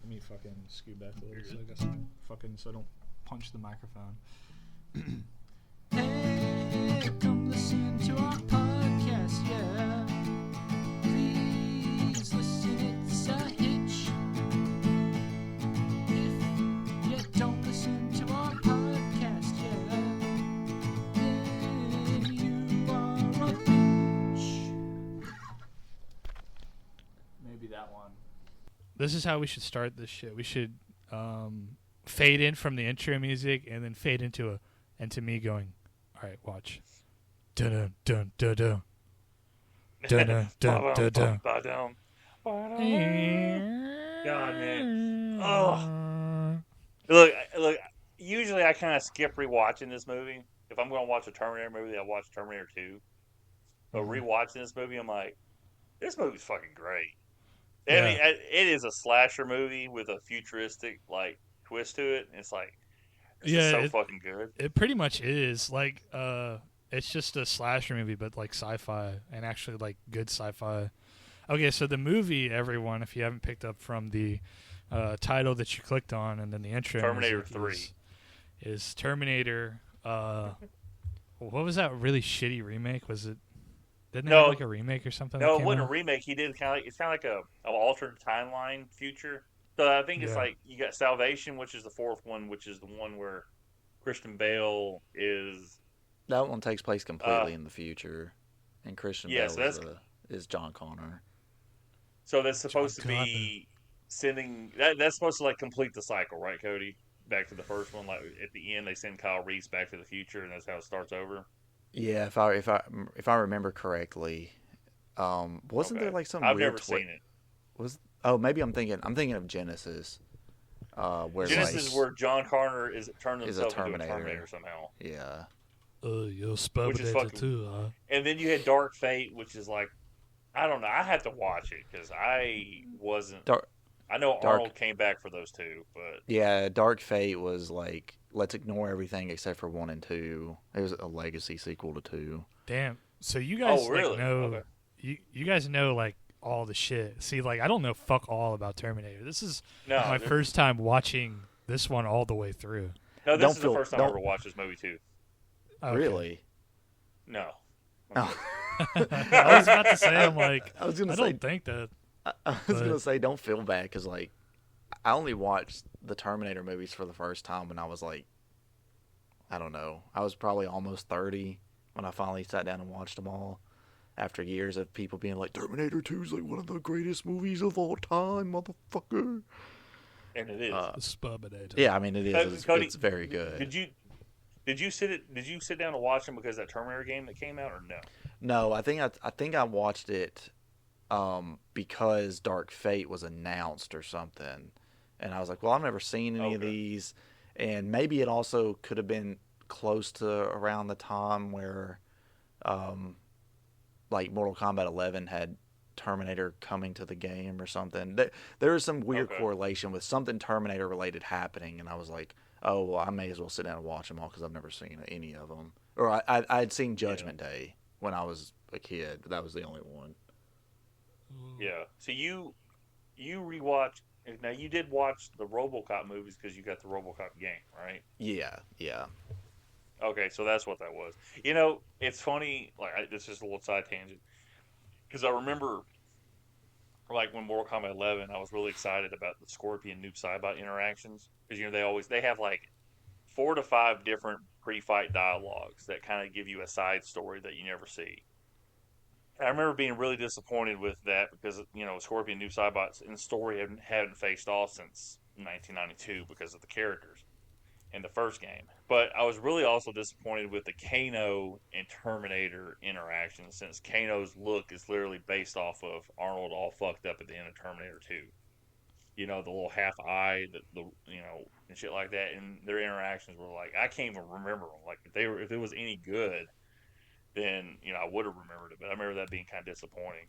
Let me fucking scoot back a little so I don't punch the microphone. Hey, come listen to our podcast, yeah. Please listen, it's a hitch. If you don't listen to our podcast, yeah, then you are a bitch. Maybe that one. This is how we should start this shit. We should fade in from the intro music and then fade into me going, all right, watch. Dun dun dun dun dun dun dun dun dun. God, man. Oh. Look. Usually I kind of skip rewatching this movie. If I'm going to watch a Terminator movie, I watch Terminator 2. But rewatching this movie, I'm like, this movie's fucking great. Yeah. I mean, it is a slasher movie with a futuristic twist to it. And it's like, this is so fucking good. It pretty much is like it's just a slasher movie, but like sci-fi and actually like good sci-fi. Okay, so the movie, everyone, if you haven't picked up from the title that you clicked on and then the intro, Terminator 3 is Terminator. What was that really shitty remake? Was it? Didn't it have like a remake or something? No, it wasn't a remake. He did it's kind of like an alternate timeline future. So I think it's like you got Salvation, which is the fourth one, which is the one where Christian Bale is. That one takes place completely in the future, and Christian Bale is John Connor. So that's supposed to be sending. That's supposed to like complete the cycle, right, Cody? Back to the first one. Like at the end, they send Kyle Reese back to the future, and that's how it starts over. Yeah, if I remember correctly, wasn't there like some? I've never seen it. Maybe I'm thinking of Genesis. Where Genesis is where John Connor turned himself into a Terminator somehow. Yeah. You're Terminator too, huh? And then you had Dark Fate, which is like, I don't know. I had to watch it because I wasn't. I know Arnold came back for those two, but yeah, Dark Fate was like, let's ignore everything except for 1 and 2. It was a legacy sequel to 2. Damn. So you guys really? know Okay. you guys know like all the shit. See, like I don't know fuck all about Terminator. This is my first time watching this one all the way through. No, this is the first time I ever watched this movie too. Okay. Really? No. Oh. I was about to say, I'm like, I don't think that. I was going to say, don't feel bad, because, like, I only watched the Terminator movies for the first time when I was, like, I don't know. I was probably almost 30 when I finally sat down and watched them all, after years of people being like, Terminator 2 is, like, one of the greatest movies of all time, motherfucker. And it is. Yeah, I mean, it is. Cody, it's very good. Did you sit down and watch them because of that Terminator game that came out, or no? No, I think I watched it because Dark Fate was announced or something, and I was like, well, I've never seen any of these, and maybe it also could have been close to around the time where like Mortal Kombat 11 had Terminator coming to the game or something. There was some weird correlation with something Terminator related happening, and I was like, oh, well, I may as well sit down and watch them all because I've never seen any of them. Or I'd seen Judgment Day when I was a kid, but that was the only one. Yeah. So you rewatched. Now you did watch the RoboCop movies because you got the RoboCop game, right? Yeah. Okay, so that's what that was. You know, it's funny. Like this is a little side tangent because I remember, like when Mortal Kombat 11, I was really excited about the Scorpion Noob Saibot interactions because they have like 4 to 5 different pre-fight dialogues that kind of give you a side story that you never see. I remember being really disappointed with that because, Scorpion Noob Saibot in the story hadn't faced off since 1992 because of the characters in the first game. But I was really also disappointed with the Kano and Terminator interaction since Kano's look is literally based off of Arnold all fucked up at the end of Terminator 2. The little half eye, and shit like that. And their interactions were like, I can't even remember them. Like, if it was any good, then, I would have remembered it. But I remember that being kind of disappointing.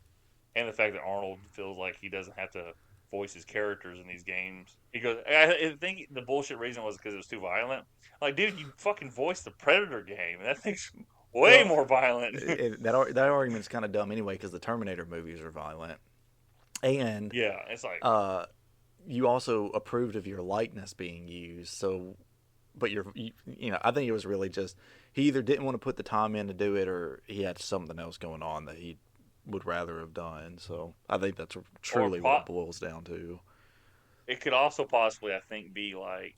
And the fact that Arnold feels like he doesn't have to voice his characters in these games. He goes, I think the bullshit reason was because it was too violent. Like, dude, you fucking voiced the Predator game. And that thing's way more violent. That argument's kind of dumb anyway because the Terminator movies are violent. And yeah, it's like you also approved of your likeness being used. So, but I think it was really just he either didn't want to put the time in to do it, or he had something else going on that he would rather have done. So I think that's truly what it boils down to. It could also possibly, I think, be like,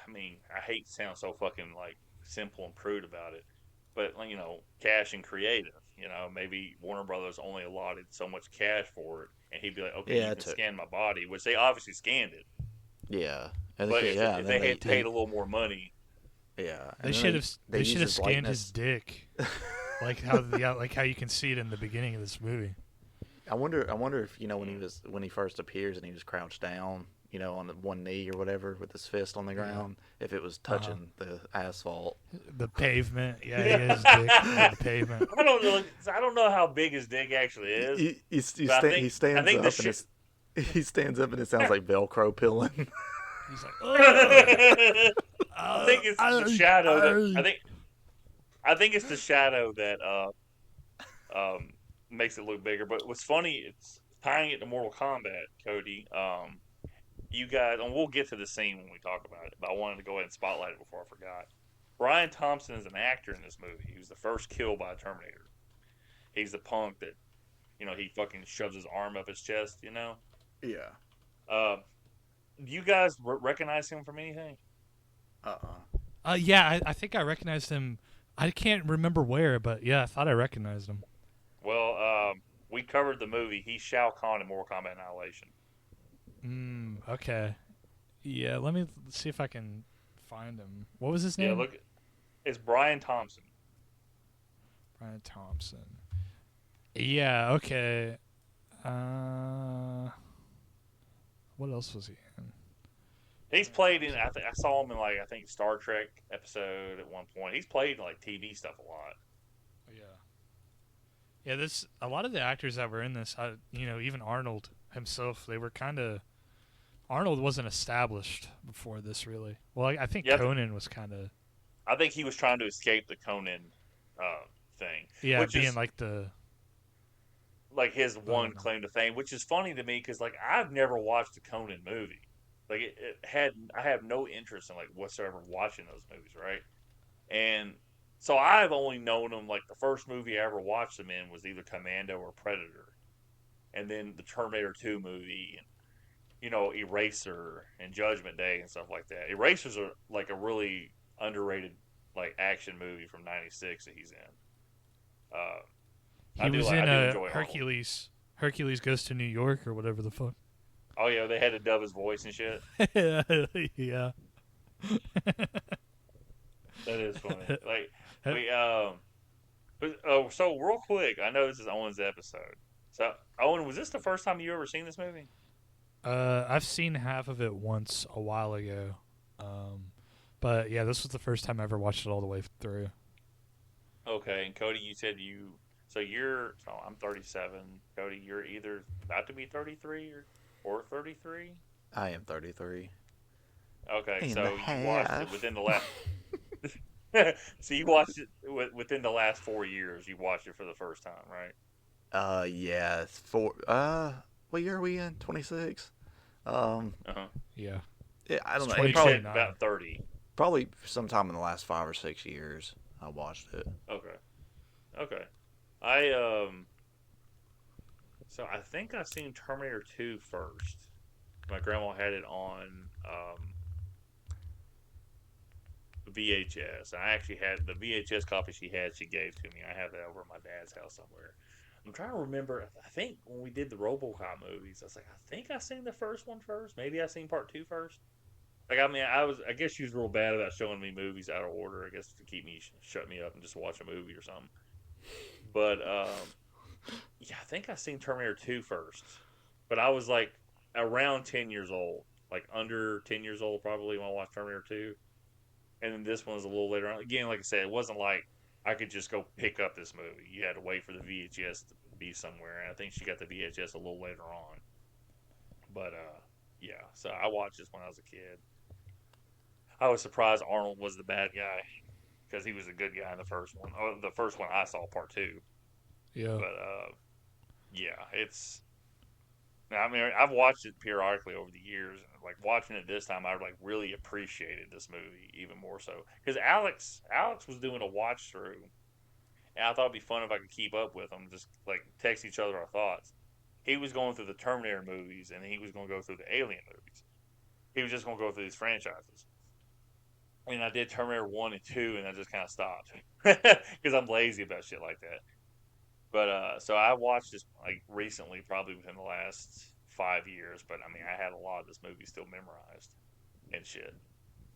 I mean, I hate to sound so fucking like simple and prude about it, but cash and creative. Maybe Warner Brothers only allotted so much cash for it, and he'd be like, okay, you can scan my body, which they obviously scanned it. Yeah, but if they had paid a little more money, they should have scanned his dick, like how you can see it in the beginning of this movie. I wonder if when he first appears and he was crouched down, on one knee or whatever with his fist on the ground, if it was touching the asphalt, the pavement. Yeah, he has his dick on the pavement. I don't know how big his dick actually is. He stands up and it sounds like Velcro pilling. He's like, I think it's the shadow. I think it's the shadow that makes it look bigger. But what's funny, it's tying it to Mortal Kombat, Cody. You guys, and we'll get to the scene when we talk about it, but I wanted to go ahead and spotlight it before I forgot. Brian Thompson is an actor in this movie. He was the first kill by a Terminator. He's the punk that, he fucking shoves his arm up his chest, Yeah. Do you guys recognize him from anything? Yeah, I think I recognized him. I can't remember where, but yeah, I thought I recognized him. Well, we covered the movie. He's Shao Kahn in Mortal Kombat Annihilation. Okay. Yeah, let me see if I can find him. What was his name? Yeah, look, it's Brian Thompson. Brian Thompson. Yeah, okay. What else was he in? He's played in, I saw him in Star Trek episode at one point. He's played in TV stuff a lot. Yeah, a lot of the actors that were in this, even Arnold himself, they were kind of... Arnold wasn't established before this, really. Well, I think Conan was kind of... I think he was trying to escape the Conan thing. Yeah, which being is, his one claim to fame, which is funny to me because, I've never watched a Conan movie. I have no interest in, whatsoever watching those movies, right? And so I've only known him, the first movie I ever watched him in was either Commando or Predator. And then the Terminator 2 movie, and Eraser and Judgment Day and stuff like that. Eraser's a really underrated action movie from '96 that he's in. He was in Hercules. Hercules Goes to New York or whatever the fuck. Oh yeah, they had to dub his voice and shit. Yeah. That is funny. So real quick, I know this is Owen's episode. So Owen, was this the first time you ever seen this movie? I've seen half of it once a while ago. But yeah, this was the first time I ever watched it all the way through. Okay, and Cody, you said I'm 37. Cody, you're either about to be 33 or 33? I am 33. Okay, so you watched it within the last... So you watched it within the last 4 years. You watched it for the first time, right? Yeah. What year are we in? 26. Yeah. Yeah, I don't know. Probably about 30. Probably sometime in the last 5 or 6 years, I watched it. Okay. So I think I seen Terminator 2 first. My grandma had it on VHS. I actually had the VHS copy she gave to me. I have that over at my dad's house somewhere. I'm trying to remember. I think when we did the RoboCop movies, I was like, I think I seen the first one first. Maybe I seen part 2 first. I guess she was real bad about showing me movies out of order. I guess to keep me shut me up and just watch a movie or something. But yeah, I think I seen Terminator 2 first. But I was around 10 years old, under 10 years old probably when I watched Terminator 2. And then this one was a little later on. Again, like I said, it wasn't like I could just go pick up this movie. You had to wait for the VHS to be somewhere. And I think she got the VHS a little later on. But, yeah. So I watched this when I was a kid. I was surprised Arnold was the bad guy. Because he was a good guy in the first one. Oh, the first one I saw, part 2. Yeah. But, yeah, it's... I mean, I've watched it periodically over the years. Like watching it this time, I like really appreciated this movie even more so because Alex was doing a watch through, and I thought it'd be fun if I could keep up with them, just like text each other our thoughts. He was going through the Terminator movies, and he was going to go through the Alien movies. He was just going to go through these franchises. And I did Terminator 1 and 2, and I just kind of stopped because I'm lazy about shit like that. But so I watched this like recently, probably within the last 5 years. But I mean, I had a lot of this movie still memorized and shit.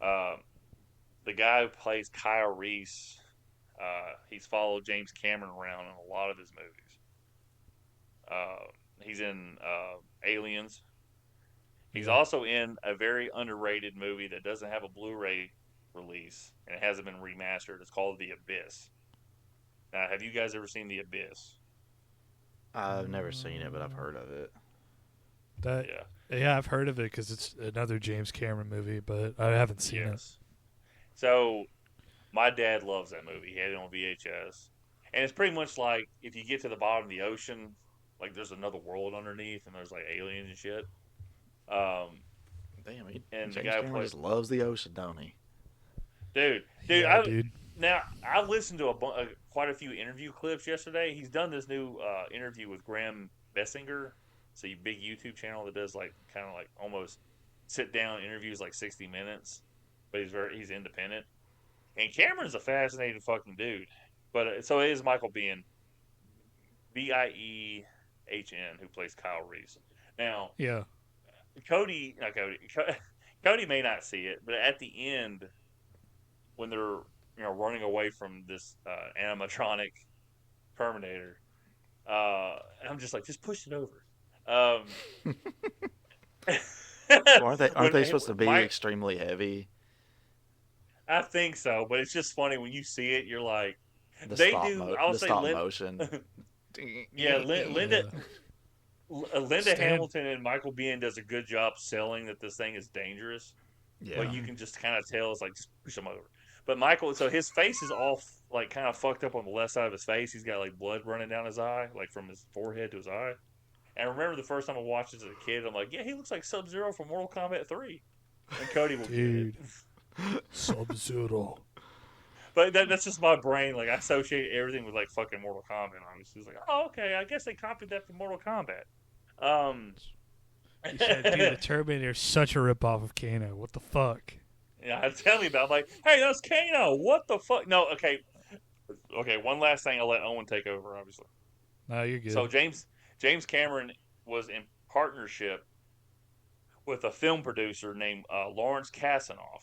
Uh, the guy who plays Kyle Reese, he's followed James Cameron around in a lot of his movies. He's in Aliens. He's also in a very underrated movie that doesn't have a Blu-ray release and it hasn't been remastered. It's called The Abyss. Now, have you guys ever seen The Abyss? I've never seen it, but I've heard of it. Yeah, I've heard of it because it's another James Cameron movie, but I haven't seen it. So, my dad loves that movie. He had it on VHS. And it's pretty much like if you get to the bottom of the ocean, like there's another world underneath and there's like aliens and shit. Damn, and James the guy Cameron just loves the ocean, don't he? Dude. Dude. Now, I listened to quite a few interview clips yesterday. He's done this new interview with Graham Bessinger. It's a big YouTube channel that does like kind of like almost sit down interviews, like 60 minutes. But he's independent. And Cameron's a fascinating fucking dude. But so it is Michael Biehn, Biehn, who plays Kyle Reese. Now, Yeah. Cody may not see it, but at the end, when they're running away from this animatronic Terminator, I'm just like, just push it over. Aren't they supposed to be extremely heavy? I think so, but it's just funny when you see it. You're like, The stop motion. Yeah, Linda Hamilton and Michael Biehn does a good job selling that this thing is dangerous. Yeah. But you can just kind of tell it's like, just push him over. But Michael, so his face is all like kind of fucked up on the left side of his face. He's got like blood running down his eye, like from his forehead to his eye. And I remember the first time I watched this as a kid, I'm like, yeah, he looks like Sub-Zero from Mortal Kombat 3. And Cody will get it. Sub-Zero. But that's just my brain. Like, I associate everything with, like, fucking Mortal Kombat. Obviously, it's like, oh, okay, I guess they copied that from Mortal Kombat. You said, dude, the Terminator is such a ripoff of Kano. What the fuck? Yeah, I tell you about it. I'm like, hey, that's Kano. What the fuck? No, okay. Okay, one last thing. I'll let Owen take over, obviously. No, you're good. So James Cameron was in partnership with a film producer named Lawrence Kasanoff.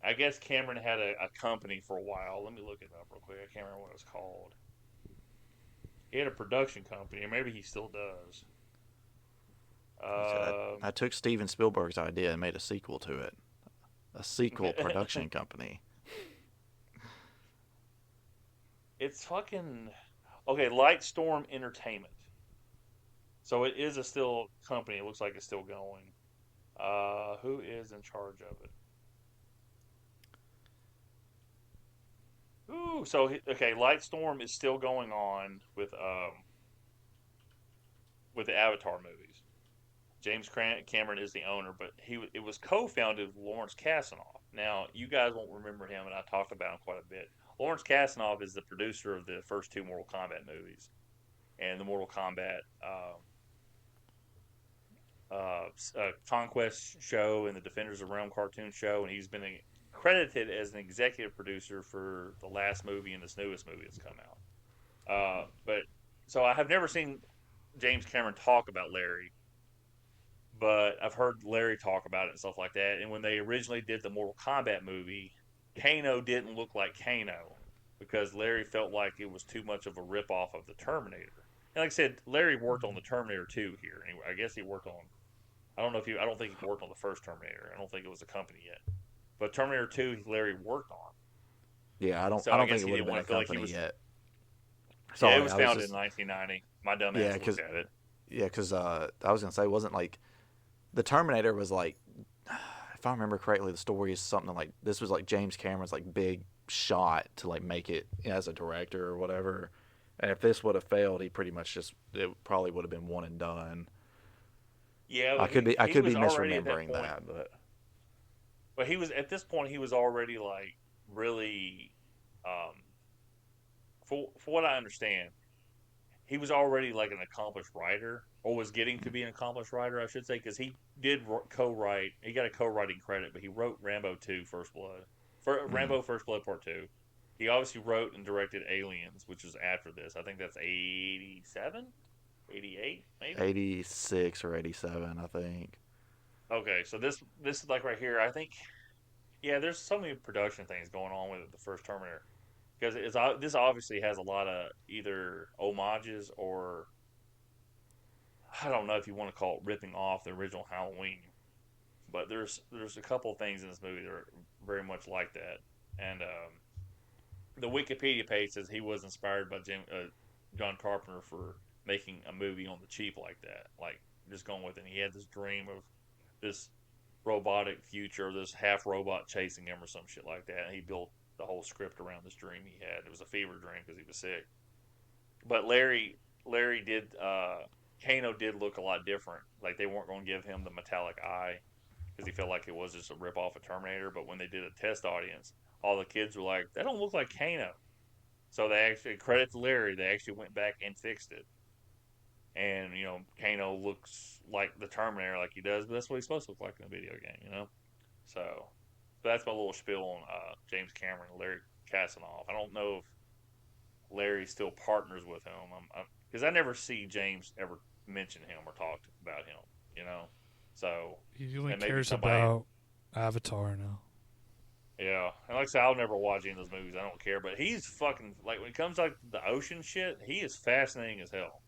I guess Cameron had a company for a while. Let me look it up real quick. I can't remember what it was called. He had a production company, or maybe he still does. I took Steven Spielberg's idea and made a sequel to it. A sequel production company. It's fucking... Okay, Lightstorm Entertainment. So it is a still company. It looks like it's still going. Who is in charge of it? Ooh, so okay, Lightstorm is still going on with the Avatar movies. James Cameron is the owner, but it was co-founded with Lawrence Kasanoff. Now, you guys won't remember him, and I talked about him quite a bit. Lawrence Kasanoff is the producer of the first two Mortal Kombat movies, and the Mortal Kombat Conquest show and the Defenders of Realm cartoon show, and he's been credited as an executive producer for the last movie and this newest movie that's come out. But so I have never seen James Cameron talk about Larry, but I've heard Larry talk about it and stuff like that. And when they originally did the Mortal Kombat movie, Kano didn't look like Kano because Larry felt like it was too much of a ripoff of the Terminator. And like I said, Larry worked on the Terminator 2 here. Anyway, I guess he worked on. I don't think he worked on the first Terminator. I don't think it was a company yet. But Terminator 2, Larry worked on. Yeah, I don't I think it would have been a company yet. Sorry, it was founded in 1990. My dumb ass looked at it. Yeah, because I was going to say, it wasn't like... The Terminator was like... If I remember correctly, the story is something like... This was like James Cameron's like big shot to like make it as a director or whatever. And if this would have failed, he pretty much just... It probably would have been one and done. Yeah, I but could be he was already at misremembering point. that, But he was at this point. He was already like really, um, for what I understand, he was already like an accomplished writer, or was getting to be an accomplished writer, I should say, because he did co-write. He got a co-writing credit, but he wrote Rambo 2: First Blood, for Rambo First Blood Part 2. He obviously wrote and directed Aliens, which was after this. I think that's 87, 88, maybe. 86 or 87, I think. Okay, so this is like right here. I think, yeah, there's so many production things going on with it, the first Terminator, because this obviously has a lot of either homages or I don't know if you want to call it ripping off the original Halloween, but there's a couple of things in this movie that are very much like that. And the Wikipedia page says he was inspired by John Carpenter for making a movie on the cheap like that, like just going with it. And he had this dream of this robotic future, this half robot chasing him or some shit like that, and he built the whole script around this dream he had. It was a fever dream because he was sick. But Larry did. Kano did look a lot different. Like they weren't going to give him the metallic eye because he felt like it was just a rip off of Terminator. But when they did a test audience, all the kids were like, "That don't look like Kano." So they actually, credit to Larry, they actually went back and fixed it. And Kano looks like the Terminator, like he does, but that's what he's supposed to look like in a video game. So that's my little spiel on James Cameron and Larry Kasanoff. I don't know if Larry still partners with him. Because I never see James ever mention him or talk about him. So He only and maybe cares somebody- about Avatar now. Yeah, and like I said, I'll never watch any of those movies. I don't care. But he's fucking like when it comes to like the ocean shit, he is fascinating as hell.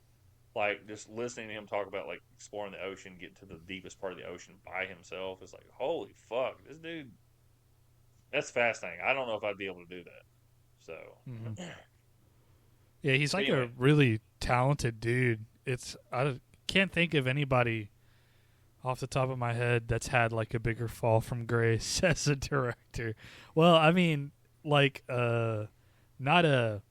Like just listening to him talk about like exploring the ocean, getting to the deepest part of the ocean by himself, it's like holy fuck, this dude. That's fascinating. I don't know if I'd be able to do that. So. Mhm. Yeah, he's like Anyway. a really talented dude. I can't think of anybody off the top of my head that's had like a bigger fall from grace as a director. Well, I mean, like not a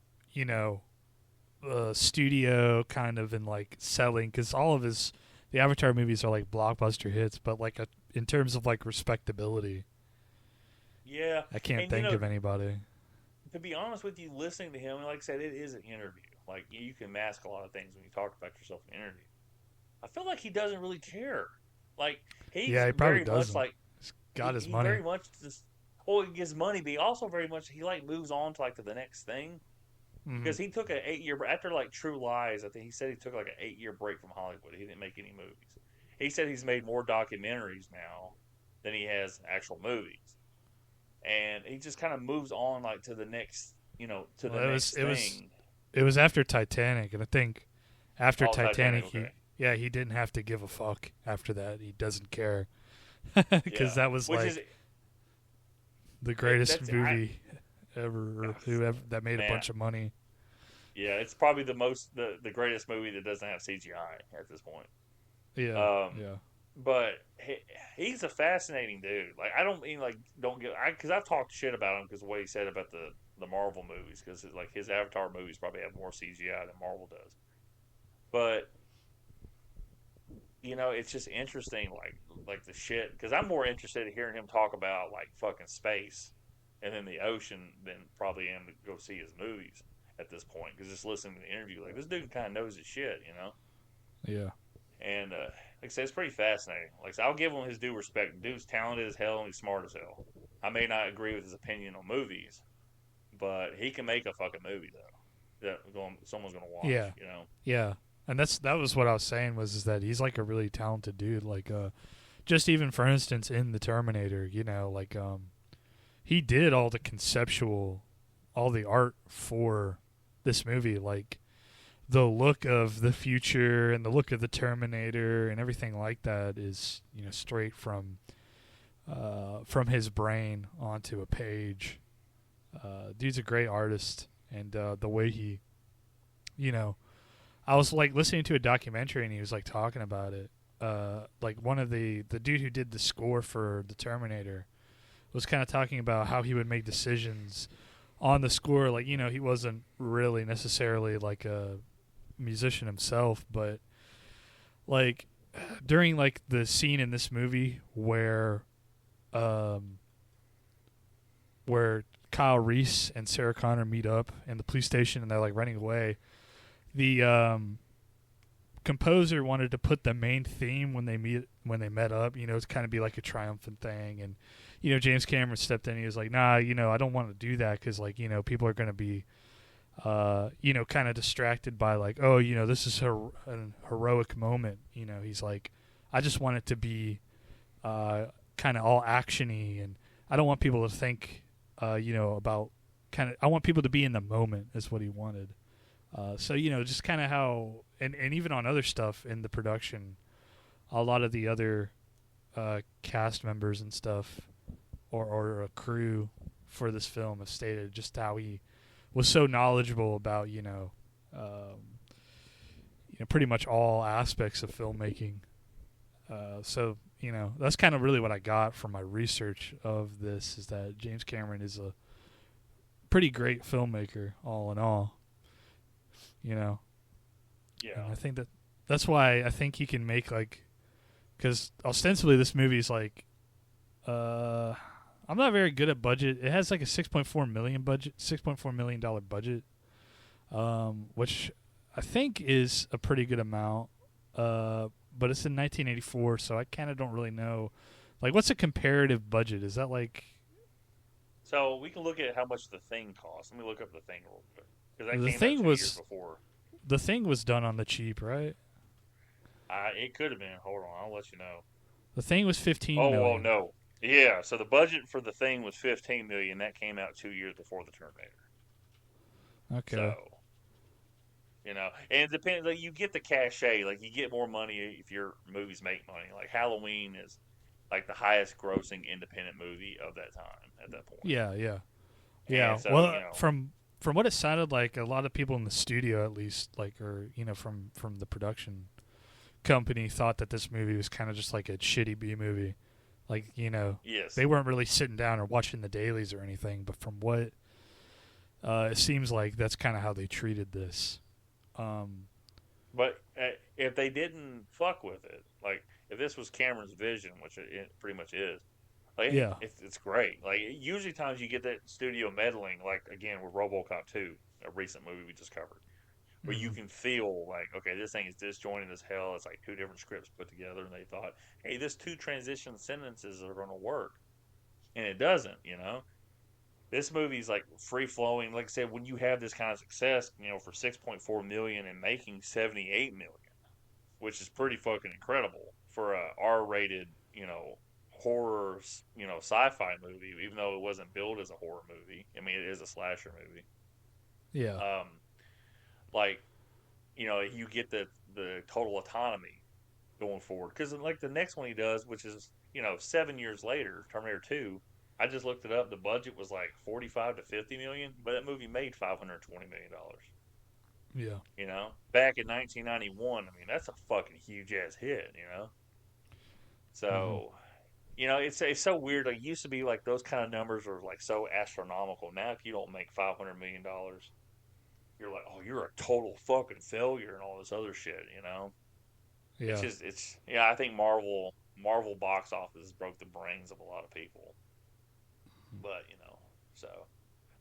studio kind of in like selling, because all of the Avatar movies are like blockbuster hits, but like in terms of like respectability, Yeah, I can't and, think of anybody. to be honest with you, listening to him, like I said, it is an interview. Like you can mask a lot of things when you talk about yourself in an interview. I feel like he doesn't really care. Like he's Yeah, he probably very much doesn't. like He's got his he money. very much just he gets money, but he also very much he like moves on to like to the next thing. Mhm. Because he took an 8-year after like True Lies. I think he said he took like an 8-year break from Hollywood. He didn't make any movies. He said he's made more documentaries now than he has actual movies, and he just kind of moves on like to the next, to the Well, next thing. It was after Titanic, and I think after Oh, Titanic, okay. he didn't have to give a fuck after that. He doesn't care because Yeah. that was Which like is the greatest that's- movie ever, or whoever that made a Man. bunch of money. yeah, it's probably the greatest movie that doesn't have CGI at this point. Yeah, Um, yeah. But he's a fascinating dude. Like I don't mean like don't get because I've talked shit about him because of what he said about the Marvel movies, because like his Avatar movies probably have more CGI than Marvel does. But it's just interesting, like the shit, because I'm more interested in hearing him talk about like fucking space and then the ocean than probably am to go see his movies at this point. Because just listening to the interview, like this dude kind of knows his shit. Yeah. And like I said, it's pretty fascinating. Like I said, I'll give him his due respect. Dude's talented as hell and he's smart as hell. I may not agree with his opinion on movies, but he can make a fucking movie though that someone's gonna watch. Yeah. Yeah, and that was what I was saying is that he's like a really talented dude. Like, just even for instance in the Terminator, like he did all the conceptual, all the art for this movie, like the look of the future and the look of the Terminator and everything like that is straight from his brain onto a page. Dude's a great artist, and the way he, I was like listening to a documentary and he was like talking about it. Like one of the dude who did the score for the Terminator was kind of talking about how he would make decisions on the score. Like, he wasn't really necessarily like a musician himself, but like during like the scene in this movie where Kyle Reese and Sarah Connor meet up in the police station and they're like running away, the composer wanted to put the main theme when they met up, to kind of be like a triumphant thing. And James Cameron stepped in and he was like, nah, I don't want to do that because like people are going to be kind of distracted by like, oh, this is a heroic moment. He's like, I just want it to be kind of all actiony, and I don't want people to think about I want people to be in the moment is what he wanted. So just kind of how, and even on other stuff in the production, a lot of the other cast members and stuff, or a crew for this film have stated just how he was so knowledgeable about pretty much all aspects of filmmaking. So that's kind of really what I got from my research of this, is that James Cameron is a pretty great filmmaker, all in all. Yeah. And I think that's why I think he can make because ostensibly this movie's like, I'm not very good at budget. It has like a $6.4 million budget, which I think is a pretty good amount. But it's in 1984, so I kind of don't really know. Like, what's a comparative budget? Is that like? So we can look at how much The Thing cost. Let me look up The Thing real quick, because that The came Thing out 2 was- years before. The Thing was done on the cheap, right? It could have been. Hold on, I'll let you know. The Thing was $15 Oh, million. well, no. Yeah, so the budget for The Thing was $15 million. That came out 2 years before The Terminator. Okay. So, and it depends. Like, you get the cachet. Like, you get more money if your movies make money. Like, Halloween is like the highest grossing independent movie of that time at that point. Yeah. And so, Well, from what it sounded like, a lot of people in the studio, at least, or from the production company, thought that this movie was kind of just like a shitty B movie. Like, Yes. they weren't really sitting down or watching the dailies or anything. But from what it seems like, that's kind of how they treated this. But if they didn't fuck with it, like if this was Cameron's vision, which it pretty much is, like Yeah. it's great. Like usually times you get that studio meddling, like again with RoboCop 2, a recent movie we just covered, where you can feel like, okay, this thing is disjointed as hell. It's like 2 different scripts put together, and they thought, hey, this 2 transition sentences are going to work, and it doesn't. This movie's like free flowing. Like I said, when you have this kind of success, for $6.4 million and making $78 million, which is pretty fucking incredible for a R-rated, horror, sci-fi movie. Even though it wasn't billed as a horror movie, I mean, it is a slasher movie. Yeah. You get the total autonomy going forward, because like the next one he does, which is 7 years later, Terminator 2. I just looked it up. The budget was like 45 to 50 million, but that movie made $520 million. Yeah. Back in 1991, I mean, that's a fucking huge ass hit. So, it's so weird. Like, it used to be like those kind of numbers are like so astronomical. Now, if you don't make $500 million, you're like, oh, you're a total fucking failure and all this other shit. Yeah. I think Marvel box office broke the brains of a lot of people. But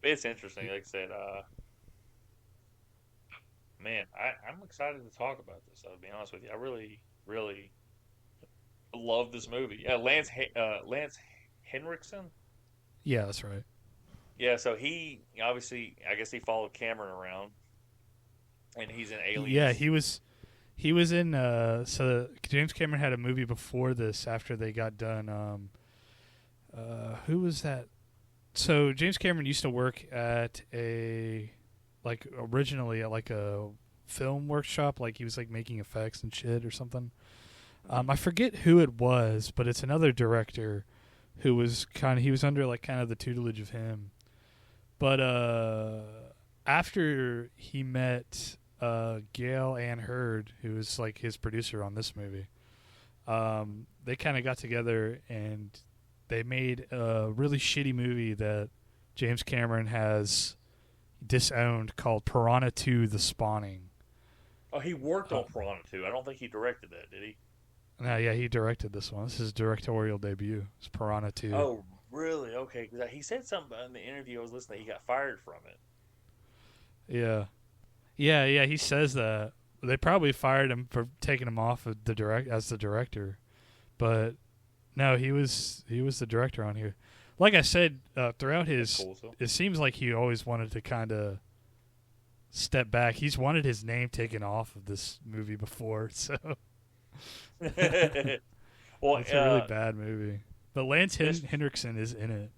but it's interesting. Like I said, man, I'm excited to talk about this. I'll be honest with you. I really, really love this movie. Yeah, Lance Henriksen. Yeah, that's right. Yeah, so he obviously, I guess he followed Cameron around, and he's in Aliens. Yeah, he was in. So James Cameron had a movie before this. After they got done, who was that? So James Cameron used to work at originally at a film workshop. Like he was like making effects and shit or something. I forget who it was, but it's another director who was he was under kind of the tutelage of him. But after he met Gail Ann Hurd, who was like his producer on this movie, they kind of got together and they made a really shitty movie that James Cameron has disowned called Piranha 2: The Spawning. Oh, he worked on Piranha 2. I don't think he directed that, did he? No, yeah, he directed this one. This is his directorial debut. It's Piranha 2. Oh, really? Okay. 'Cause he said something in the interview I was listening. He got fired from it. Yeah. Yeah, he says that. They probably fired him for taking him off of the director. But no, he was the director on here. Like I said, throughout his Cool, so. it seems like he always wanted to kind of step back. He's wanted his name taken off of this movie before, so Well, it's a really bad movie. But Lance Henriksen is in it.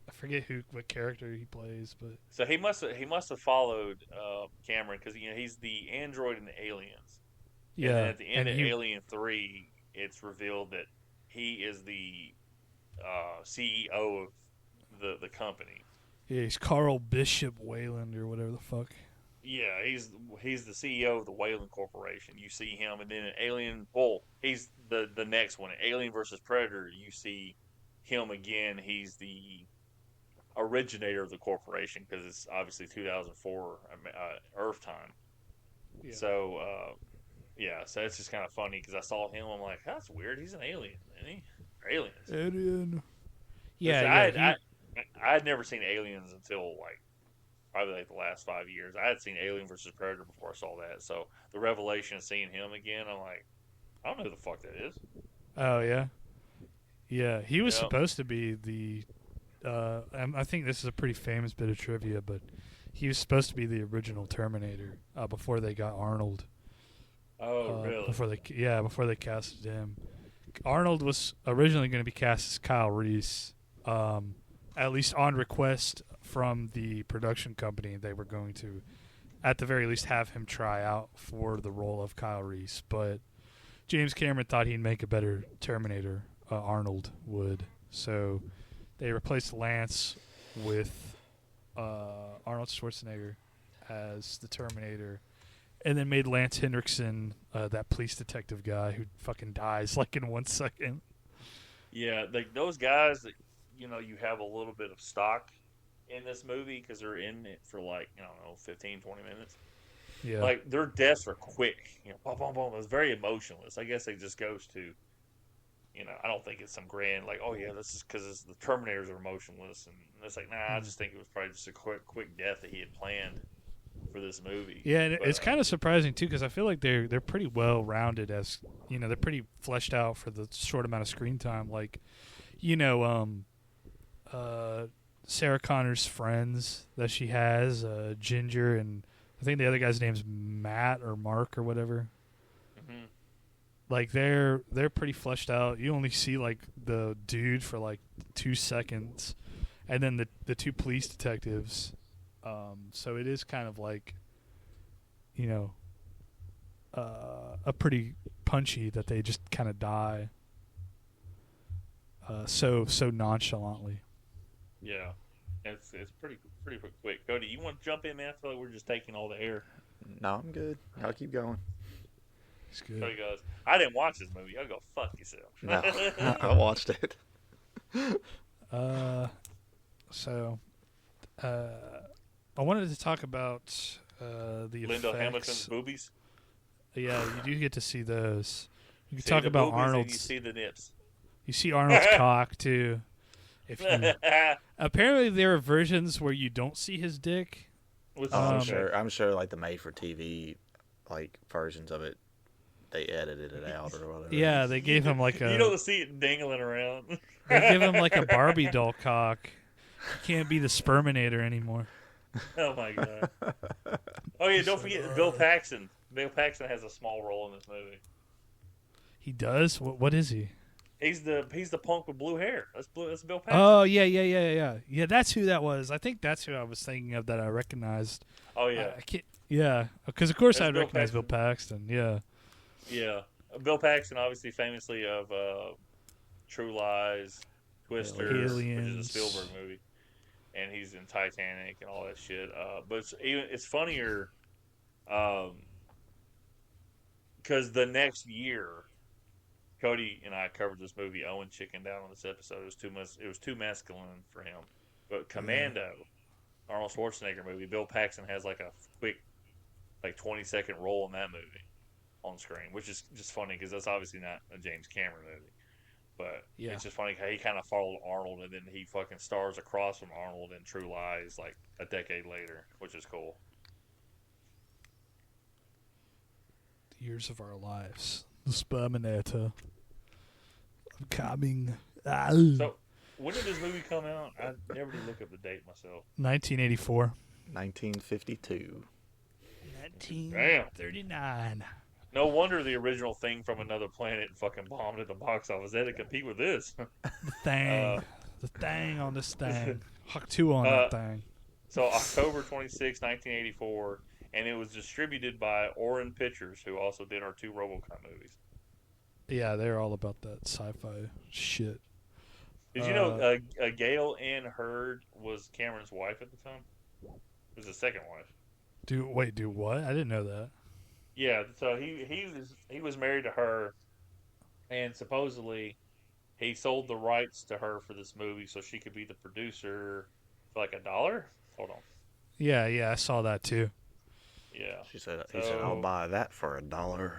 I forget what character he plays, but so he must have followed Cameron because he's the android in the Aliens. yeah. And then at the end and of Alien 3, it's revealed that he is the CEO of the company. yeah, he's Carl Bishop Wayland or whatever the fuck. Yeah, he's the CEO of the Wayland Corporation. You see him, and then in Alien, well, he's the next one. In Alien versus Predator, you see him again. He's the originator of the corporation because it's obviously 2004 Earth time. Yeah. So, so it's just kind of funny because I saw him. I'm like, that's weird. He's an alien, isn't he? Or aliens. Alien. I had never seen Aliens until probably the last 5 years. I had seen Alien versus Predator before I saw that. So the revelation of seeing him again, I'm like, I don't know who the fuck that is. Oh yeah, yeah. He was supposed to be the. I think this is a pretty famous bit of trivia, but he was supposed to be the original Terminator before they got Arnold. Oh, really? Before they casted him. Arnold was originally going to be cast as Kyle Reese, at least on request from the production company. They were going to, at the very least, have him try out for the role of Kyle Reese. But James Cameron thought he'd make a better Terminator, Arnold would. So they replaced Lance with Arnold Schwarzenegger as the Terminator. And then made Lance Henriksen that police detective guy who fucking dies in 1 second. Yeah, those guys that you have a little bit of stock in this movie because they're in it for 15, 20 minutes. Yeah, their deaths are quick. Boom, boom, boom. It's very emotionless. I guess it just goes to, I don't think it's some grand oh yeah, this is because the Terminators are emotionless, and it's like I just think it was probably just a quick death that he had planned for this movie. Yeah, and it's kind of surprising too because I feel like they're pretty well rounded as they're pretty fleshed out for the short amount of screen time. Sarah Connor's friends that she has, Ginger, and I think the other guy's name's Matt or Mark or whatever. Mm-hmm. They're pretty fleshed out. You only see the dude for 2 seconds, and then the two police detectives. So it is kind of a pretty punchy that they just kind of die so nonchalantly. Yeah, it's pretty quick. Cody, you want to jump in, man? I feel like we're just taking all the air. No, I'm good. I'll keep going. It's good. Cody goes, I didn't watch this movie. I'll go fuck yourself. No, I watched it. I wanted to talk about the Linda effects. Hamilton's boobies. Yeah, you do get to see those. You can See talk the about boobies and Arnold's. you see the nips. You see Arnold's cock too. Apparently there are versions where you don't see his dick. I'm sure the made-for-TV versions of it, they edited it out or whatever. Yeah, they gave him a. You don't see it dangling around. They give him a Barbie doll cock. You can't be the Sperminator anymore. Oh my god. Oh yeah, don't forget Bill Paxton. Bill Paxton has a small role in this movie. He does? What is he? He's the punk with blue hair. That's Bill Paxton. Oh yeah. Yeah, that's who that was. I think that's who I was thinking of that I recognized. Oh yeah. I can't. Yeah, because of course That's I'd Bill recognize Paxton. Bill Paxton. Yeah. Yeah. Bill Paxton, obviously famously of True Lies, Twister, which is a Aliens. Spielberg movie, and he's in Titanic and all that shit. But it's funnier because the next year, Cody and I covered this movie. Owen chickened out on this episode. It was too masculine for him. But Commando, Arnold Schwarzenegger movie, Bill Paxton has a quick 20-second role in that movie. on screen, which is just funny because that's obviously not a James Cameron movie. But Yeah. it's just funny how he kind of followed Arnold, and then he fucking stars across from Arnold in True Lies like a decade later, which is cool. The years of our lives. The Terminator. I'm coming. Ah. So, when did this movie come out? I never did look up the date myself. 1984. 1952. 1939. No wonder the original Thing from Another Planet fucking bombed at the box office. They had to compete with this. The thing. The thing on this thing. Huck 2 on that thing. So, October 26, 1984, and it was distributed by Owen Pictures, who also did our 2 RoboCop movies. Yeah, they're all about that sci-fi shit. Did you know Gail Ann Hurd was Cameron's wife at the time? It was his second wife. Do what? I didn't know that. Yeah, so he was married to her, and supposedly he sold the rights to her for this movie so she could be the producer for like $1. Hold on. Yeah, I saw that too. Yeah. He said, "I'll buy that for $1."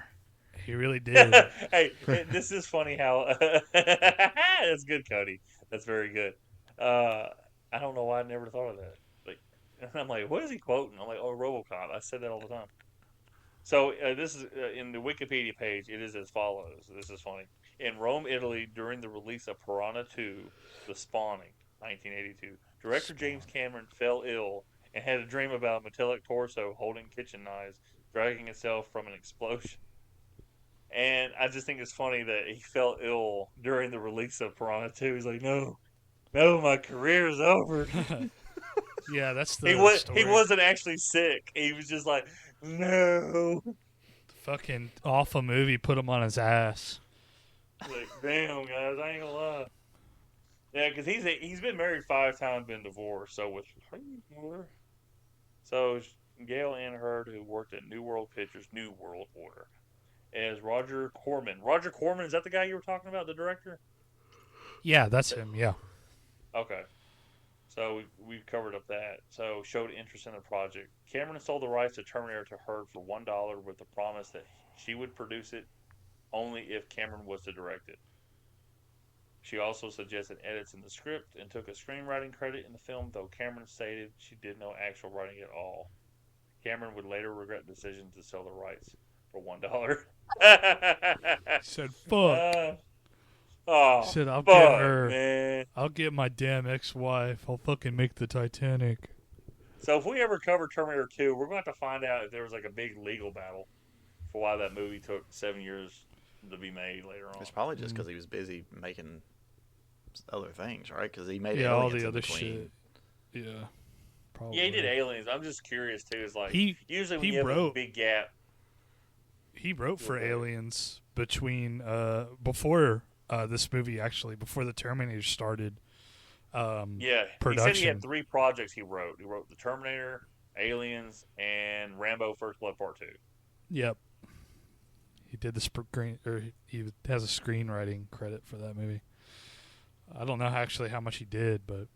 He really did. Hey, this is funny how that's good, Cody. That's very good. I don't know why I never thought of that. Like, I'm like, what is he quoting? I'm like, oh, RoboCop. I said that all the time. So this is in the Wikipedia page. It is as follows. This is funny. In Rome, Italy, during the release of Piranha 2: The Spawning, 1982, director James Cameron fell ill and had a dream about a metallic torso holding kitchen knives dragging itself from an explosion. And I just think it's funny that he fell ill during the release of Piranha 2. He's like, no, my career's over. Yeah, that's the He story. wasn't actually sick. He was just like, no. The fucking awful movie put him on his ass. Like, damn, guys, I ain't gonna lie. Yeah, because he's been married 5 times, been divorced. So with 3 more. So Gail Ann Hurd, who worked at New World Pictures, New World Order, as Roger Corman. Roger Corman, is that the guy you were talking about, the director? Yeah, that's him. Yeah. Okay. So we've covered up that. So showed interest in the project. Cameron sold the rights to Terminator to Hurd for $1 with the promise that she would produce it only if Cameron was to direct it. She also suggested edits in the script and took a screenwriting credit in the film, though Cameron stated she did no actual writing at all. Cameron would later regret the decision to sell the rights for $1. He said, fuck. Oh, He said, I'll fuck, get her. man. I'll get my damn ex-wife. I'll fucking make the Titanic. So if we ever cover Terminator 2, we're going to have to find out if there was like a big legal battle for why that movie took 7 years to be made later on. It's probably just because he was busy making other things, right? Because he made all Aliens the in other between. shit. Yeah. Probably. Yeah, he did Aliens. I'm just curious too. Is like usually when he you have a wrote- big gap. He wrote for Okay. Aliens between before this movie, actually, before the Terminator started. Yeah, he said he Production. had 3 projects he wrote. He wrote the Terminator, Aliens, and Rambo: First Blood Part 2. Yep. He did the screen, or he has a screenwriting credit for that movie. I don't know actually how much he did, but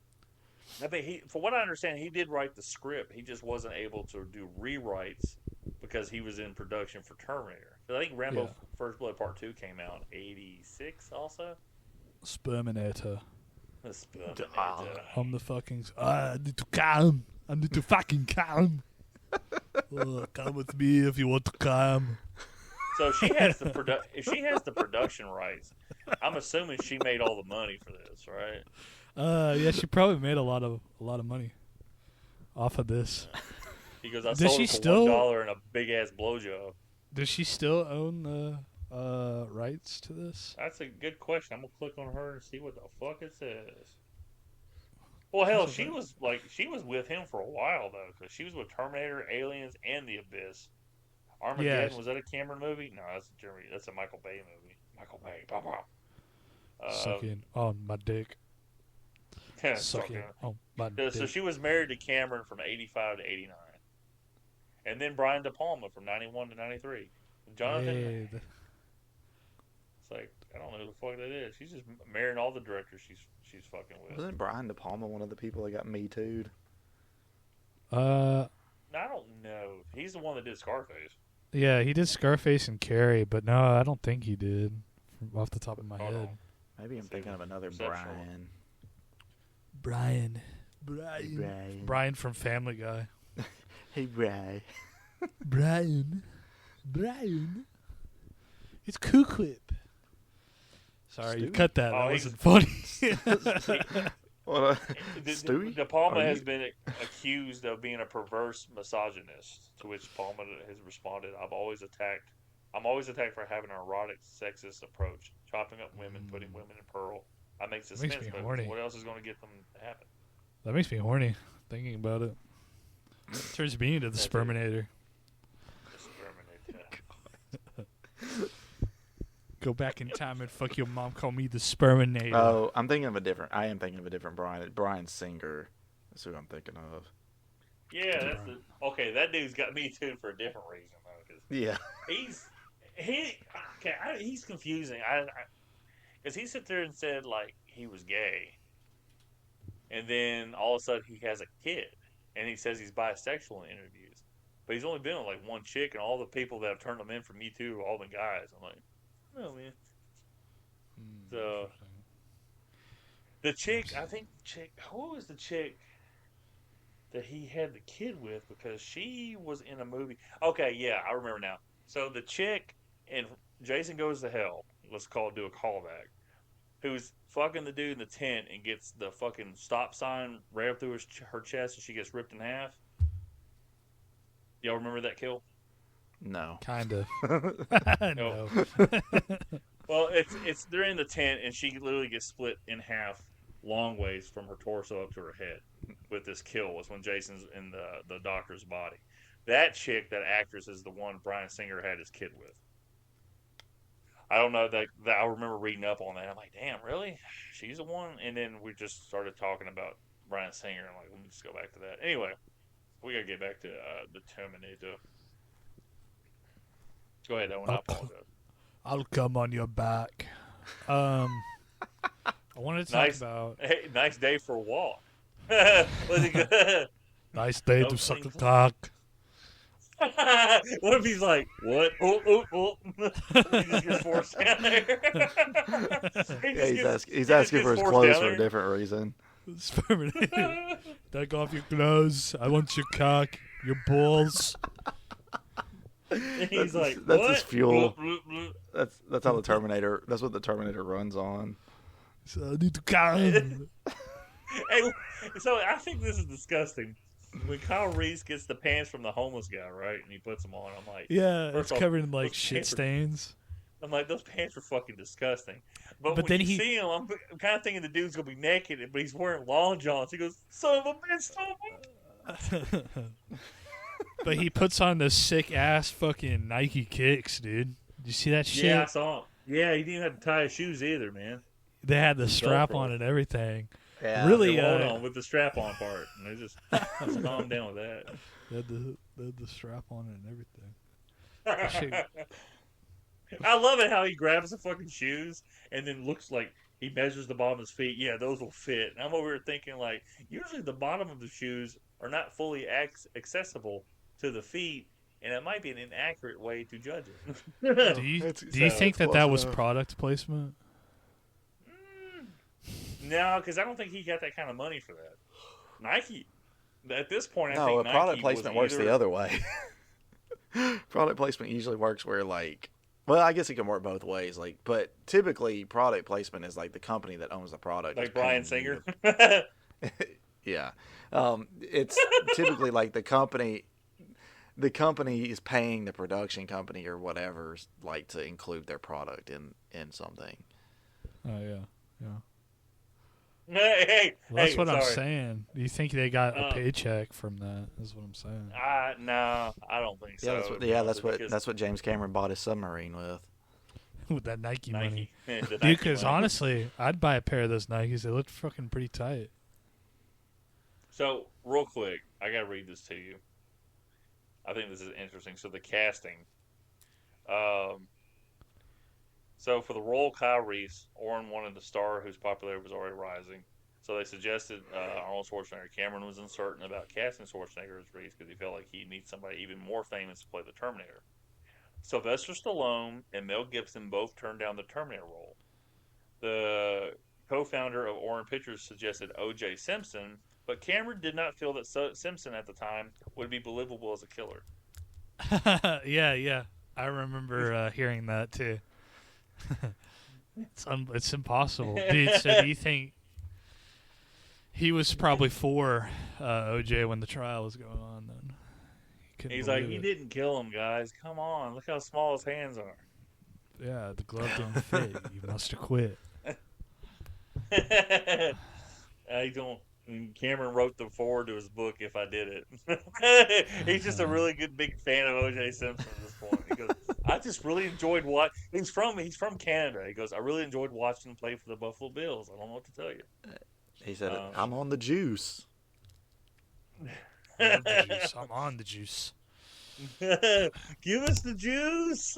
I think from what I understand, he did write the script. He just wasn't able to do rewrites because he was in production for Terminator. I think Rambo: First Blood Part 2 came out in '86 also. Sperminator. Terminator. I'm the fucking. I need to come. I need to fucking come. Come with me if you want to come. So she has the if she has the production rights, I'm assuming she made all the money for this, right? Yeah, she probably made a lot of money off of this. Because I Does sold she it for still- $1 and a big ass blowjob. Does she still own the rights to this? That's a good question. I'm gonna click on her and see what the fuck it says. Well, hell, she was with him for a while though, because she was with Terminator, Aliens, and The Abyss. Armageddon, Yeah. was that a Cameron movie? No, that's a Germany. That's a Michael Bay movie. Michael Bay. Sucking on my dick. Yeah, Sucking sucking. on my So dick. she was married to Cameron from '85 to '89, and then Brian De Palma from '91 to '93. Jonathan, Hey, it's like I don't know who the fuck that is. She's just marrying all the directors she's fucking with. Wasn't Brian De Palma one of the people that got Me Too'd? I don't know. He's the one that did Scarface. Yeah, he did Scarface and Carrie, but no, I don't think he did. Off the top of my Hold head. on. Maybe I'm thinking of another Perceptual. Brian. Brian. Brian from Family Guy. Hey, Brian. Brian. It's Cool-Whip. Sorry, you Stewie? cut that. Oh, That he's- wasn't funny. What? De Stewie? Palma Are has you- been accused of being a perverse misogynist, to which Palma has responded, I'm always attacked for having an erotic, sexist approach, chopping up women, putting women in pearl. I make suspense me movies. horny. What else is going to get them to happen? That makes me horny thinking about it. Turns me into the That's it. Sperminator. Discriminate. Go back in time and fuck your mom. Call me the Sperminator. Oh, I am thinking of a different Brian. Brian Singer. That's who I'm thinking of. Yeah, okay. That dude's got me too for a different reason though, 'cause Yeah. he's confusing. Because he sat there and said like he was gay, and then all of a sudden he has a kid, and he says he's bisexual in interviews, but he's only been with like one chick, and all the people that have turned him in for Me Too are all the guys. I'm like, oh man. So the chick, who was the chick that he had the kid with? Because she was in a movie. Okay, yeah, I remember now. So the chick in Jason Goes to Hell, let's do a callback, who's fucking the dude in the tent and gets the fucking stop sign right up through her chest and she gets ripped in half. Y'all remember that kill? No. Kind of. No. Well, it's they're in the tent and she literally gets split in half long ways from her torso up to her head with this kill was when Jason's in the doctor's body. That chick, that actress, is the one Bryan Singer had his kid with. I don't know that I remember reading up on that. I'm like, damn, really? She's the one? And then we just started talking about Bryan Singer. I'm like, let me just go back to that. Anyway, we gotta get back to the Terminator. Go ahead, Owen. I apologize. I'll come on your back. I wanted to talk about Hey, nice day for a walk. Was it good? nice day No to suck a things- cock. What if he's like, what? Oh. He just gets forced down there. Yeah, he's asking for his clothes for a different reason. Sperminator. Take off your clothes. I want your cock, your balls. He's like, that's what? his fuel. Bloop, bloop, bloop. That's how the Terminator. That's what the Terminator runs on. So I need to come. Hey, so I think this is disgusting. When Kyle Reese gets the pants from the homeless guy, right, and he puts them on, I'm like, Yeah, it's First off, covered in like those shit pants are- stains. those pants are fucking disgusting. But when then you he- see him, I'm kind of thinking the dude's gonna be naked, but he's wearing long johns. He goes, son of a bitch, But he puts on the sick ass fucking Nike kicks, dude. Did you see that shit? Yeah, I saw him. Yeah, he didn't even have to tie his shoes either, man. They had the strap Velcro. on and everything. Yeah. Really, Hold on with the strap on part, and they just calm down with that. They had the strap on and everything. I love it how he grabs the fucking shoes and then looks like he measures the bottom of his feet. Yeah, those will fit. And I'm over here thinking like, usually the bottom of the shoes are not fully accessible to the feet, and it might be an inaccurate way to judge it. Do you It's- think it's that was close enough. product placement? No, because I don't think he got that kind of money for that. Nike, at this point, I No, think a product Nike placement was works the either- other way. Product placement usually works where well, I guess it can work both ways. But typically, product placement is like the company that owns the product. is Like Bryan paying you Singer. Yeah, it's typically like the company. The company is paying the production company or whatever, like to include their product in something. Oh yeah. hey, Well, that's what I'm sorry. saying. Do you think they got a paycheck from that? Is what I'm saying. No, I don't think so. Yeah, that's what because that's what James Cameron bought his submarine with. With that Nike money. Nike. The Dude, Nike because money. honestly, I'd buy a pair of those Nikes. They look fucking pretty tight. So, real quick, I gotta read this to you. I think this is interesting. So, the casting. So, for the role of Kyle Reese, Oren wanted a star whose popularity was already rising. So, they suggested Arnold Schwarzenegger. Cameron was uncertain about casting Schwarzenegger as Reese because he felt like he needs somebody even more famous to play the Terminator. Sylvester Stallone and Mel Gibson both turned down the Terminator role. The co-founder of Owen Pictures suggested O.J. Simpson, but Cameron did not feel that Simpson at the time would be believable as a killer. Yeah. I remember hearing that too. It's impossible, dude. So do you think he was probably for OJ when the trial was going on? Then He's like, he didn't kill him, guys. Come on, look how small his hands are. Yeah, the glove didn't fit. You must have quit. I don't. Cameron wrote the forward to his book. If I did it, he's just a really good big fan of O.J. Simpson at this point. He goes, I just really enjoyed what he's from Canada. He goes, I really enjoyed watching him play for the Buffalo Bills. I don't know what to tell you. He said, "I'm on the juice." I'm on the juice. Give us the juice.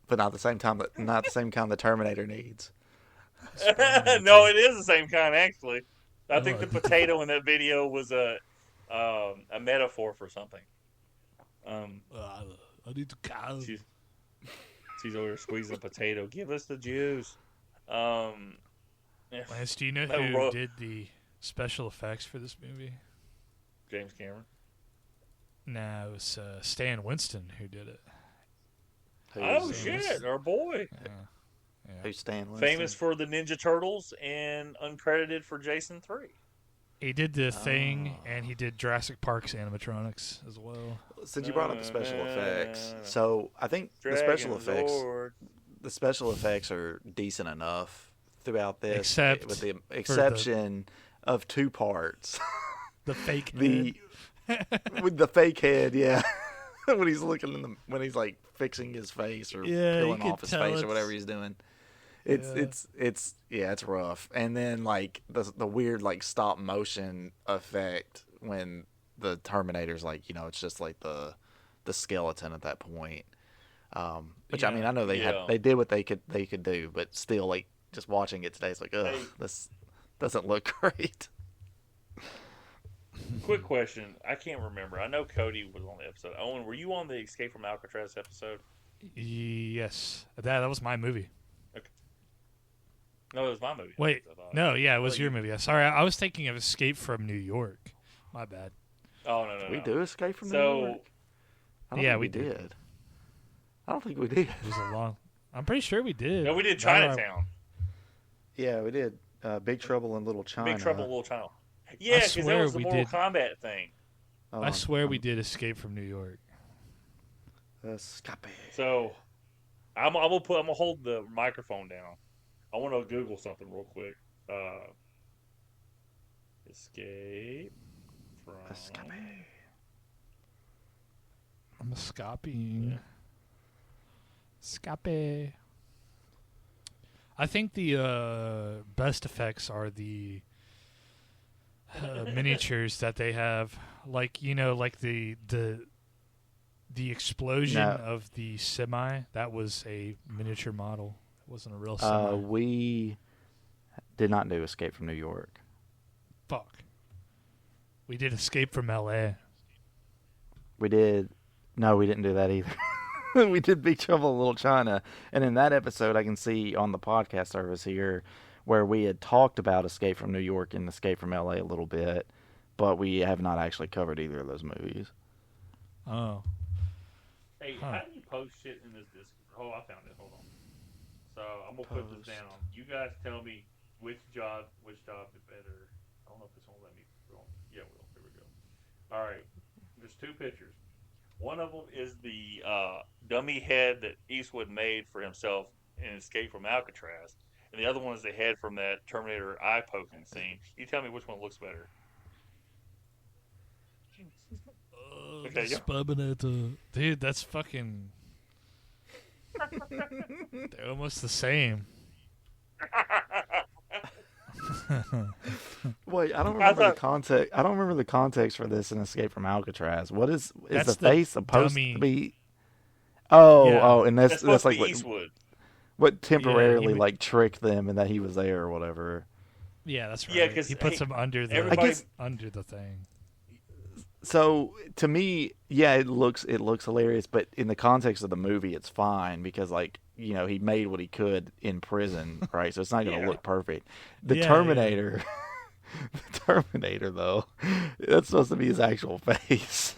But not the same time. Not the same kind the Terminator needs. No, it is the same kind, actually. I think the potato in that video was a metaphor for something. I need to cow. She's over here squeezing a potato. Give us the juice. Lance, do you know who did the special effects for this movie? James Cameron. No, it was Stan Winston who did it. Shit, our boy. Yeah. Who's Stan Winston? Famous for the Ninja Turtles and uncredited for Jason 3. He did The Thing, and he did Jurassic Park's animatronics as well. Since you brought up the special effects, so I think the special effects are decent enough throughout this, except with the exception of two parts. The fake head. With the fake head, yeah. When he's looking when he's like fixing his face or peeling off his face or whatever he's doing. It's rough. And then like the weird like stop motion effect when the Terminator's like, it's just like the skeleton at that point. Which I mean, I know they did what they could do, but still, like, just watching it today, it's like, ugh, this doesn't look great. Quick question. I can't remember. I know Cody was on the episode. Owen, were you on the Escape from Alcatraz episode? Yes. That was my movie. Okay. No, it was my movie. Wait. No, yeah, it was your movie. Sorry, I was thinking of Escape from New York. My bad. Oh, no. We do Escape from New York? Yeah, we did. I don't think we did. It was a long... I'm pretty sure we did. No, we did Chinatown. Yeah, we did Big Trouble in Little China. Big Trouble in Little China. Yeah, because that was the Mortal Kombat thing. I swear we did Escape from New York. Escape. So, I'm gonna hold the microphone down. I want to Google something real quick. Escape from. I'm escaping. Escape. I think the best effects are the miniatures that they have, like like the explosion of the semi. That was a miniature model. It wasn't a real semi. We did not do Escape from New York. Fuck. We did Escape from L.A. We did. No, we didn't do that either. We did Big Trouble in Little China, and in that episode, I can see on the podcast service here where we had talked about Escape from New York and Escape from L.A. a little bit, but we have not actually covered either of those movies. Oh. Hey, how do you post shit in this Discord? Oh, I found it. Hold on. So I'm gonna put this down. You guys tell me which job is better. I don't know if this won't let me. Yeah, it will. Here we go. All right. There's two pictures. One of them is the dummy head that Eastwood made for himself in Escape from Alcatraz. And the other one is the head from that Terminator eye-poking scene. You tell me which one looks better. Okay, dude, that's fucking... They're almost the same. Wait, I don't remember the context. I don't remember the context for this in Escape from Alcatraz. What is the face supposed to be? And that's like what Eastwood. What temporarily like tricked them and that he was there or whatever. Yeah, that's right. Yeah, because he puts him under the I guess, under the thing. So to me, yeah, it looks hilarious, but in the context of the movie, it's fine because like he made what he could in prison, right? So it's not going to look perfect. The Terminator, the Terminator though, that's supposed to be his actual face.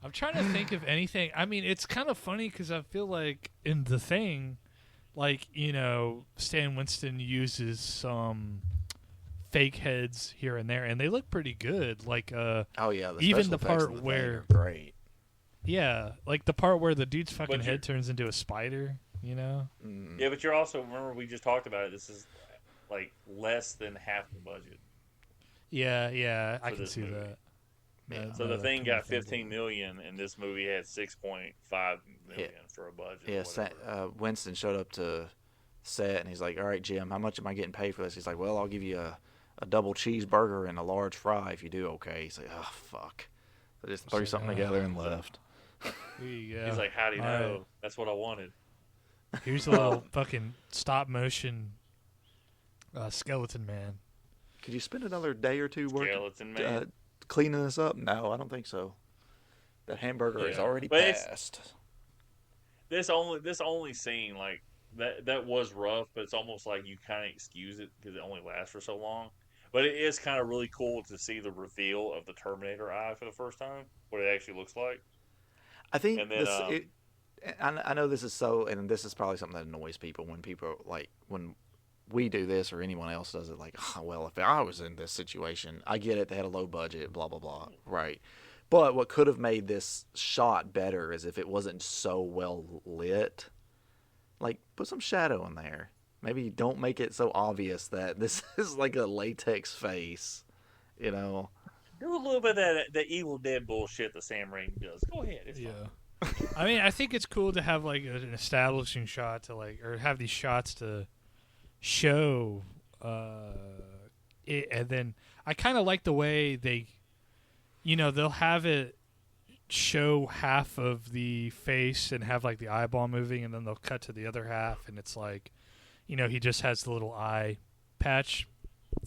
I'm trying to think of anything. I mean, it's kind of funny because I feel like in The Thing, like Stan Winston uses some fake heads here and there, and they look pretty good. Like, oh yeah, even the part the where great. Yeah, like the part where the dude's fucking head turns into a spider. Yeah, but you're also remember we just talked about it. This is like less than half the budget. Yeah, I can see movie. that. Yeah. So the Thing got 15 million, and this movie had 6.5 million for a budget. Yeah, Winston showed up to set, and he's like, "All right, Jim, how much am I getting paid for this?" He's like, "Well, I'll give you a double cheeseburger and a large fry if you do okay." He's like, "Oh fuck," so just threw something together and left. There you go. He's like, "How do you know? Right. That's what I wanted." Here's a little fucking stop motion skeleton man. Could you spend another day or two Skeleton man. cleaning this up? No, I don't think so. That hamburger is already passed. This only scene, like that was rough, but it's almost like you kind of excuse it because it only lasts for so long. But it is kind of really cool to see the reveal of the Terminator eye for the first time, what it actually looks like. I think And then, I know this is so, and this is probably something that annoys people when people when we do this or anyone else does it. Like, oh, well, if I was in this situation, I get it. They had a low budget, blah blah blah, right? But what could have made this shot better is if it wasn't so well lit. Like, put some shadow in there. Maybe don't make it so obvious that this is like a latex face, Do a little bit of that Evil Dead bullshit that Sam Raimi does. Go ahead. It's fine. I mean, I think it's cool to have like an establishing shot to or have these shots to show it, and then I kind of like the way they, they'll have it show half of the face and have like the eyeball moving, and then they'll cut to the other half, and it's like, he just has the little eye patch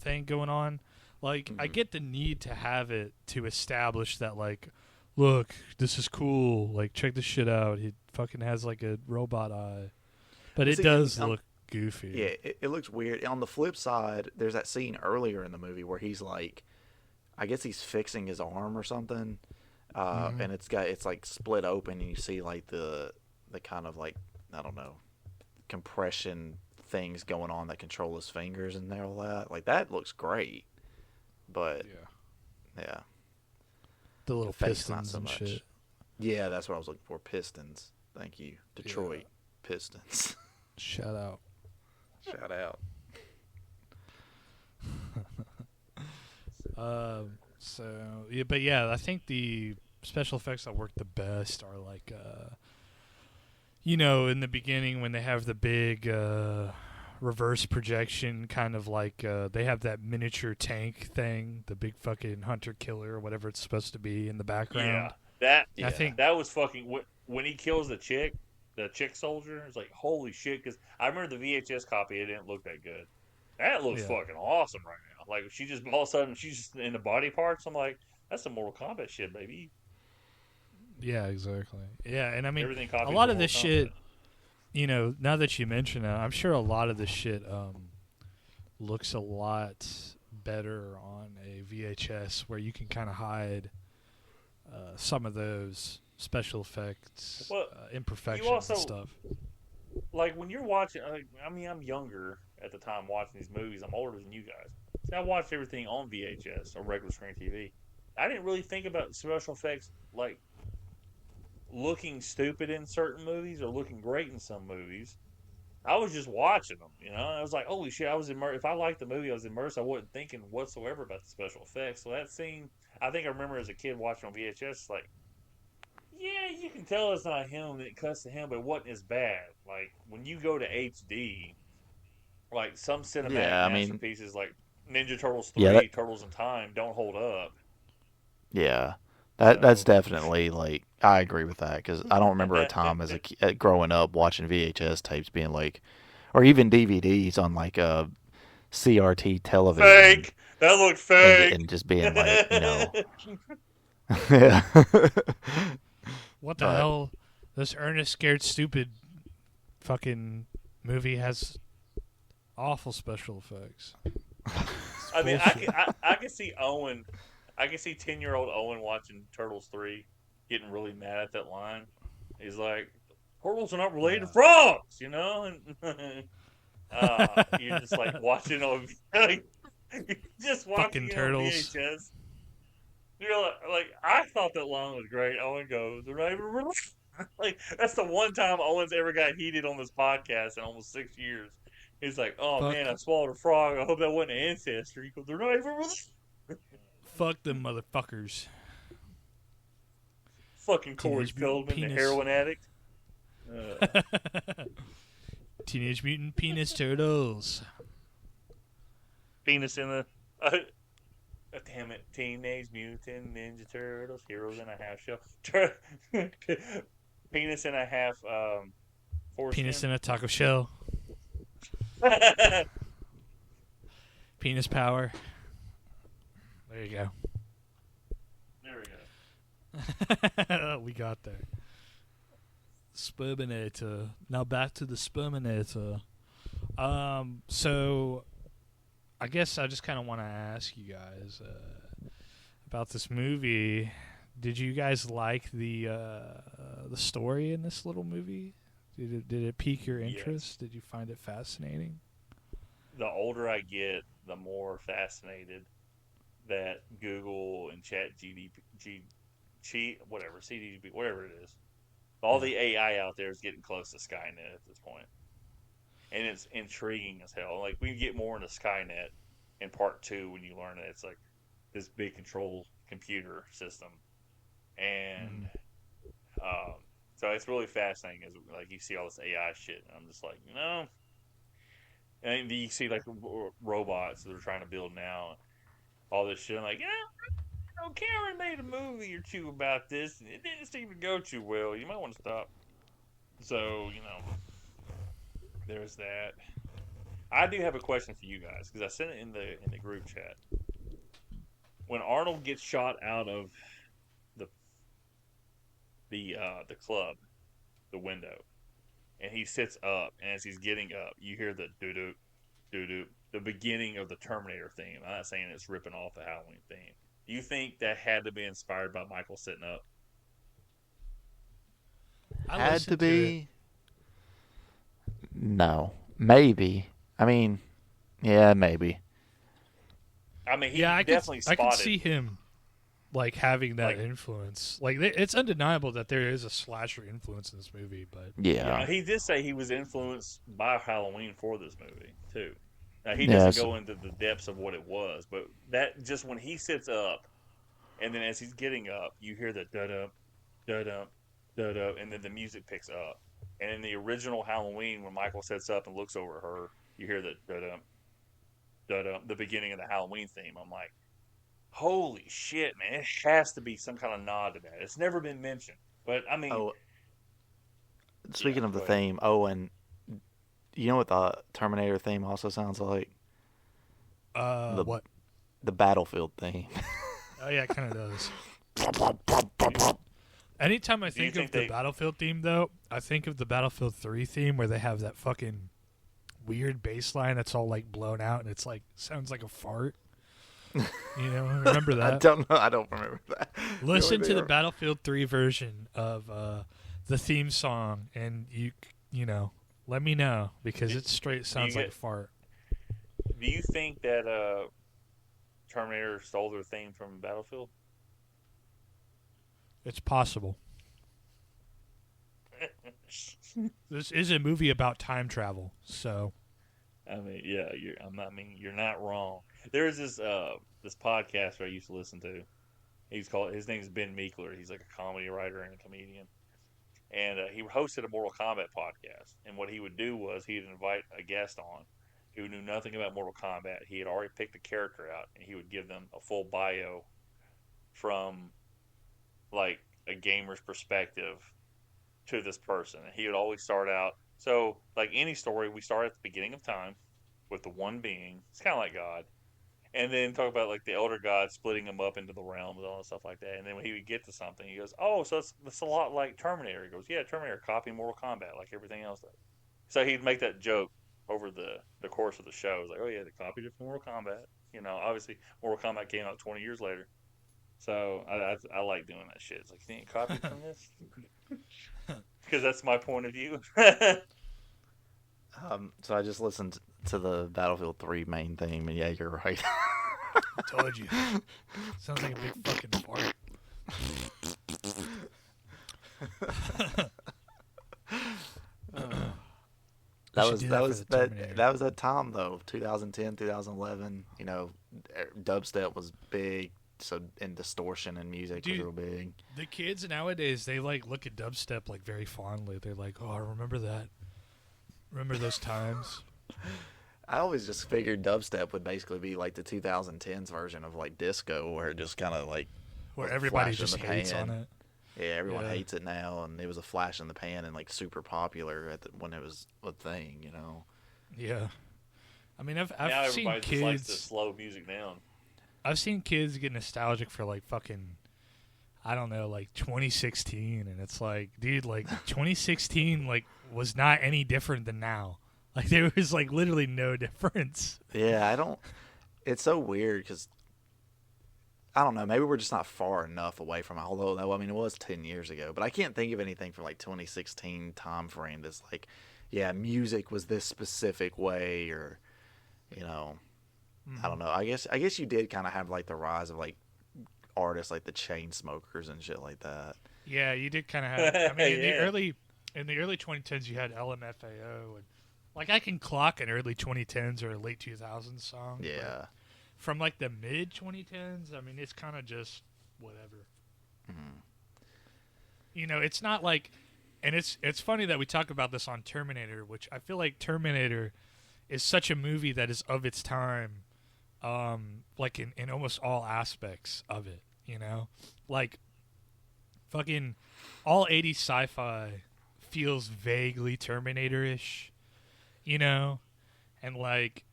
thing going on. Like, I get the need to have it to establish that, like, look, this is cool. Like, check this shit out. He fucking has like a robot eye, but it does look goofy. Yeah, it looks weird. On the flip side, there's that scene earlier in the movie where he's like, I guess he's fixing his arm or something, and it's like split open, and you see like the kind of like, I don't know, compression things going on that control his fingers and all that. Like, that looks great, but yeah, the little pistons and shit. Yeah, that's what I was looking for. Pistons. Thank you, Detroit Pistons. Shout out. Shout out. I think the special effects that work the best are like, in the beginning when they have the big reverse projection, kind of like they have that miniature tank thing, the big fucking hunter killer or whatever it's supposed to be in the background. I think that was fucking when he kills the chick soldier. It's like, holy shit! Because I remember the VHS copy, it didn't look that good. That looks fucking awesome right now. Like, she just all of a sudden she's just in the body parts. I'm like, that's some Mortal Kombat shit, baby. Yeah, exactly. Yeah, and I mean, a lot of this shit, now that you mention it, I'm sure a lot of this shit looks a lot better on a VHS where you can kind of hide some of those special effects, imperfections and stuff. Like, when you're watching, I'm younger at the time watching these movies. I'm older than you guys. So I watched everything on VHS or regular screen TV. I didn't really think about special effects like looking stupid in certain movies or looking great in some movies. I was just watching them, I was like, holy shit, I was immersed. If I liked the movie, I was immersed. I wasn't thinking whatsoever about the special effects. So that scene, I think I remember as a kid watching on VHS, like, yeah, you can tell it's not him, it cuts to him, but it wasn't as bad. Like, when you go to HD, like, some cinematic masterpieces like Ninja Turtles 3, Turtles in Time, don't hold up. Yeah. That's definitely, like, I agree with that, because I don't remember a time as a kid growing up watching VHS tapes being like, or even DVDs on, like, a CRT television. Fake! That looked fake! And just being like, Yeah. What the But- hell? This Ernest Scared Stupid fucking movie has awful special effects. I mean, Bullshit. I can see Owen. I can see 10-year-old Owen watching Turtles 3 getting really mad at that line. He's like, turtles are not related to frogs, you know? And you're just like watching on you're just watching Fucking it turtles. on VHS. You're like, I thought that line was great. Owen goes, "They're not even related." Like, that's the one time Owen's ever got heated on this podcast in almost 6 years. He's like, "Oh Fuck. man, I swallowed a frog. I hope that wasn't an ancestor." He goes, "They're not even related." Fuck them motherfuckers. Fucking Corey Teenage Mutant Feldman, the Penis. heroin addict. Teenage Mutant Penis Turtles. Penis in the. Damn it. Teenage Mutant Ninja Turtles, Heroes in a Half Shell. Penis in a half. Penis in a taco shell. Penis power. There you go. There we go. We got there. Sperminator. Now back to the Sperminator. So I guess I just kind of want to ask you guys about this movie. Did you guys like the story in this little movie? Did it pique your interest? Yes. Did you find it fascinating? The older I get, the more fascinated that Google and whatever, CDGP, whatever it is, all the AI out there is getting close to Skynet at this point. And it's intriguing as hell. Like, we get more into Skynet in part 2 when you learn that it's like this big control computer system. And so it's really fascinating as like you see all this AI shit. And I'm just like, and you see like robots that they're trying to build now, all this shit. I'm like, Cameron made a movie or two about this, and it didn't seem to go too well. You might want to stop. So, there's that. I do have a question for you guys because I sent it in the group chat. When Arnold gets shot out of the club, the window, and he sits up, and as he's getting up, you hear the doo-doo, doo-doo, the beginning of the Terminator theme. I'm not saying it's ripping off the Halloween theme. Do you think that had to be inspired by Michael sitting up? I Had listened to it. be. No. Maybe. I mean, yeah, maybe. I mean, he Yeah, definitely I spotted. could see him like having that Like- influence. Like it's undeniable that there is a slasher influence in this movie, but Yeah. He did say he was influenced by Halloween for this movie too. Now he Yeah, doesn't so- go into the depths of what it was, but that just when he sits up, and then as he's getting up, you hear the da-dum, da-dum, da-dum, and then the music picks up. And in the original Halloween, when Michael sits up and looks over her, you hear the da-dum, da-dum, the beginning of the Halloween theme. I'm like, holy shit, man! It has to be some kind of nod to that. It's never been mentioned, but I mean, Oh, speaking of the go ahead. theme, and you know what the Terminator theme also sounds like? what? The Battlefield theme. Oh yeah, it kind of does. Anytime I Do you think think of the they- Battlefield theme, though, I think of the Battlefield 3 theme where they have that fucking weird bass line that's all like blown out and it's like sounds like a fart. Remember that? I don't know. I don't remember that. Listen Really, to the they are- Battlefield 3 version of the theme song, and you let me know because it straight sounds like a get- fart. do you think that Terminator stole their theme from Battlefield? It's possible. This is a movie about time travel, so I mean, yeah, you're not wrong. There's this podcaster I used to listen to. His name's Ben Meekler. He's like a comedy writer and a comedian, and he hosted a Mortal Kombat podcast. And what he would do was he'd invite a guest on who knew nothing about Mortal Kombat. He had already picked a character out, and he would give them a full bio from like a gamer's perspective to this person. And he would always start out. So, like any story, we start at the beginning of time with the one being. It's kind of like God. And then talk about like the elder god splitting them up into the realms and all that stuff like that. And then when he would get to something, he goes, "Oh, so it's a lot like Terminator." He goes, "Yeah, Terminator copying Mortal Kombat like everything else does." So he'd make that joke over the course of the show. It's like, "Oh yeah, they copied it from Mortal Kombat." You know, obviously Mortal Kombat came out 20 years later. So I like doing that shit. It's like, you ain't copied from this, because that's my point of view. So I just listened to the Battlefield 3 main theme, and yeah, you're right. I told you. Sounds like a big fucking fart. That was that time though, 2010, 2011. You know, dubstep was big, so and distortion in music was real big. The kids nowadays, they like look at dubstep like very fondly. They're like, "Oh, I remember that. Remember those times." I always just figured dubstep would basically be like the 2010s version of like disco, where it just kind of like where everybody flash in just the hates pan. on it. Yeah, everyone hates it now, and it was a flash in the pan and like super popular when it was a thing, you know. Yeah, I mean, I've now seen everybody kids just likes to slow music down. I've seen kids get nostalgic for like fucking, I don't know, like 2016, and it's like, dude, like 2016 like was not any different than now. Like there was like literally no difference. Yeah, it's so weird because I don't know. Maybe we're just not far enough away from it. Although, I mean, it was 10 years ago. But I can't think of anything from like 2016 time frame that's like, yeah, music was this specific way, or, you know, I don't know. I guess you did kind of have like the rise of like artists like the Chainsmokers and shit like that. Yeah, you did kind of have. I mean, in the early 2010s, you had LMFAO, and like I can clock an early 2010s or a late 2000s song. Yeah. From like the mid 2010s, I mean, it's kind of just whatever. Mm-hmm. You know, it's not like, and it's funny that we talk about this on Terminator, which I feel like Terminator is such a movie that is of its time, like in almost all aspects of it. You know, like fucking all 80s sci-fi feels vaguely Terminator-ish. You know, and like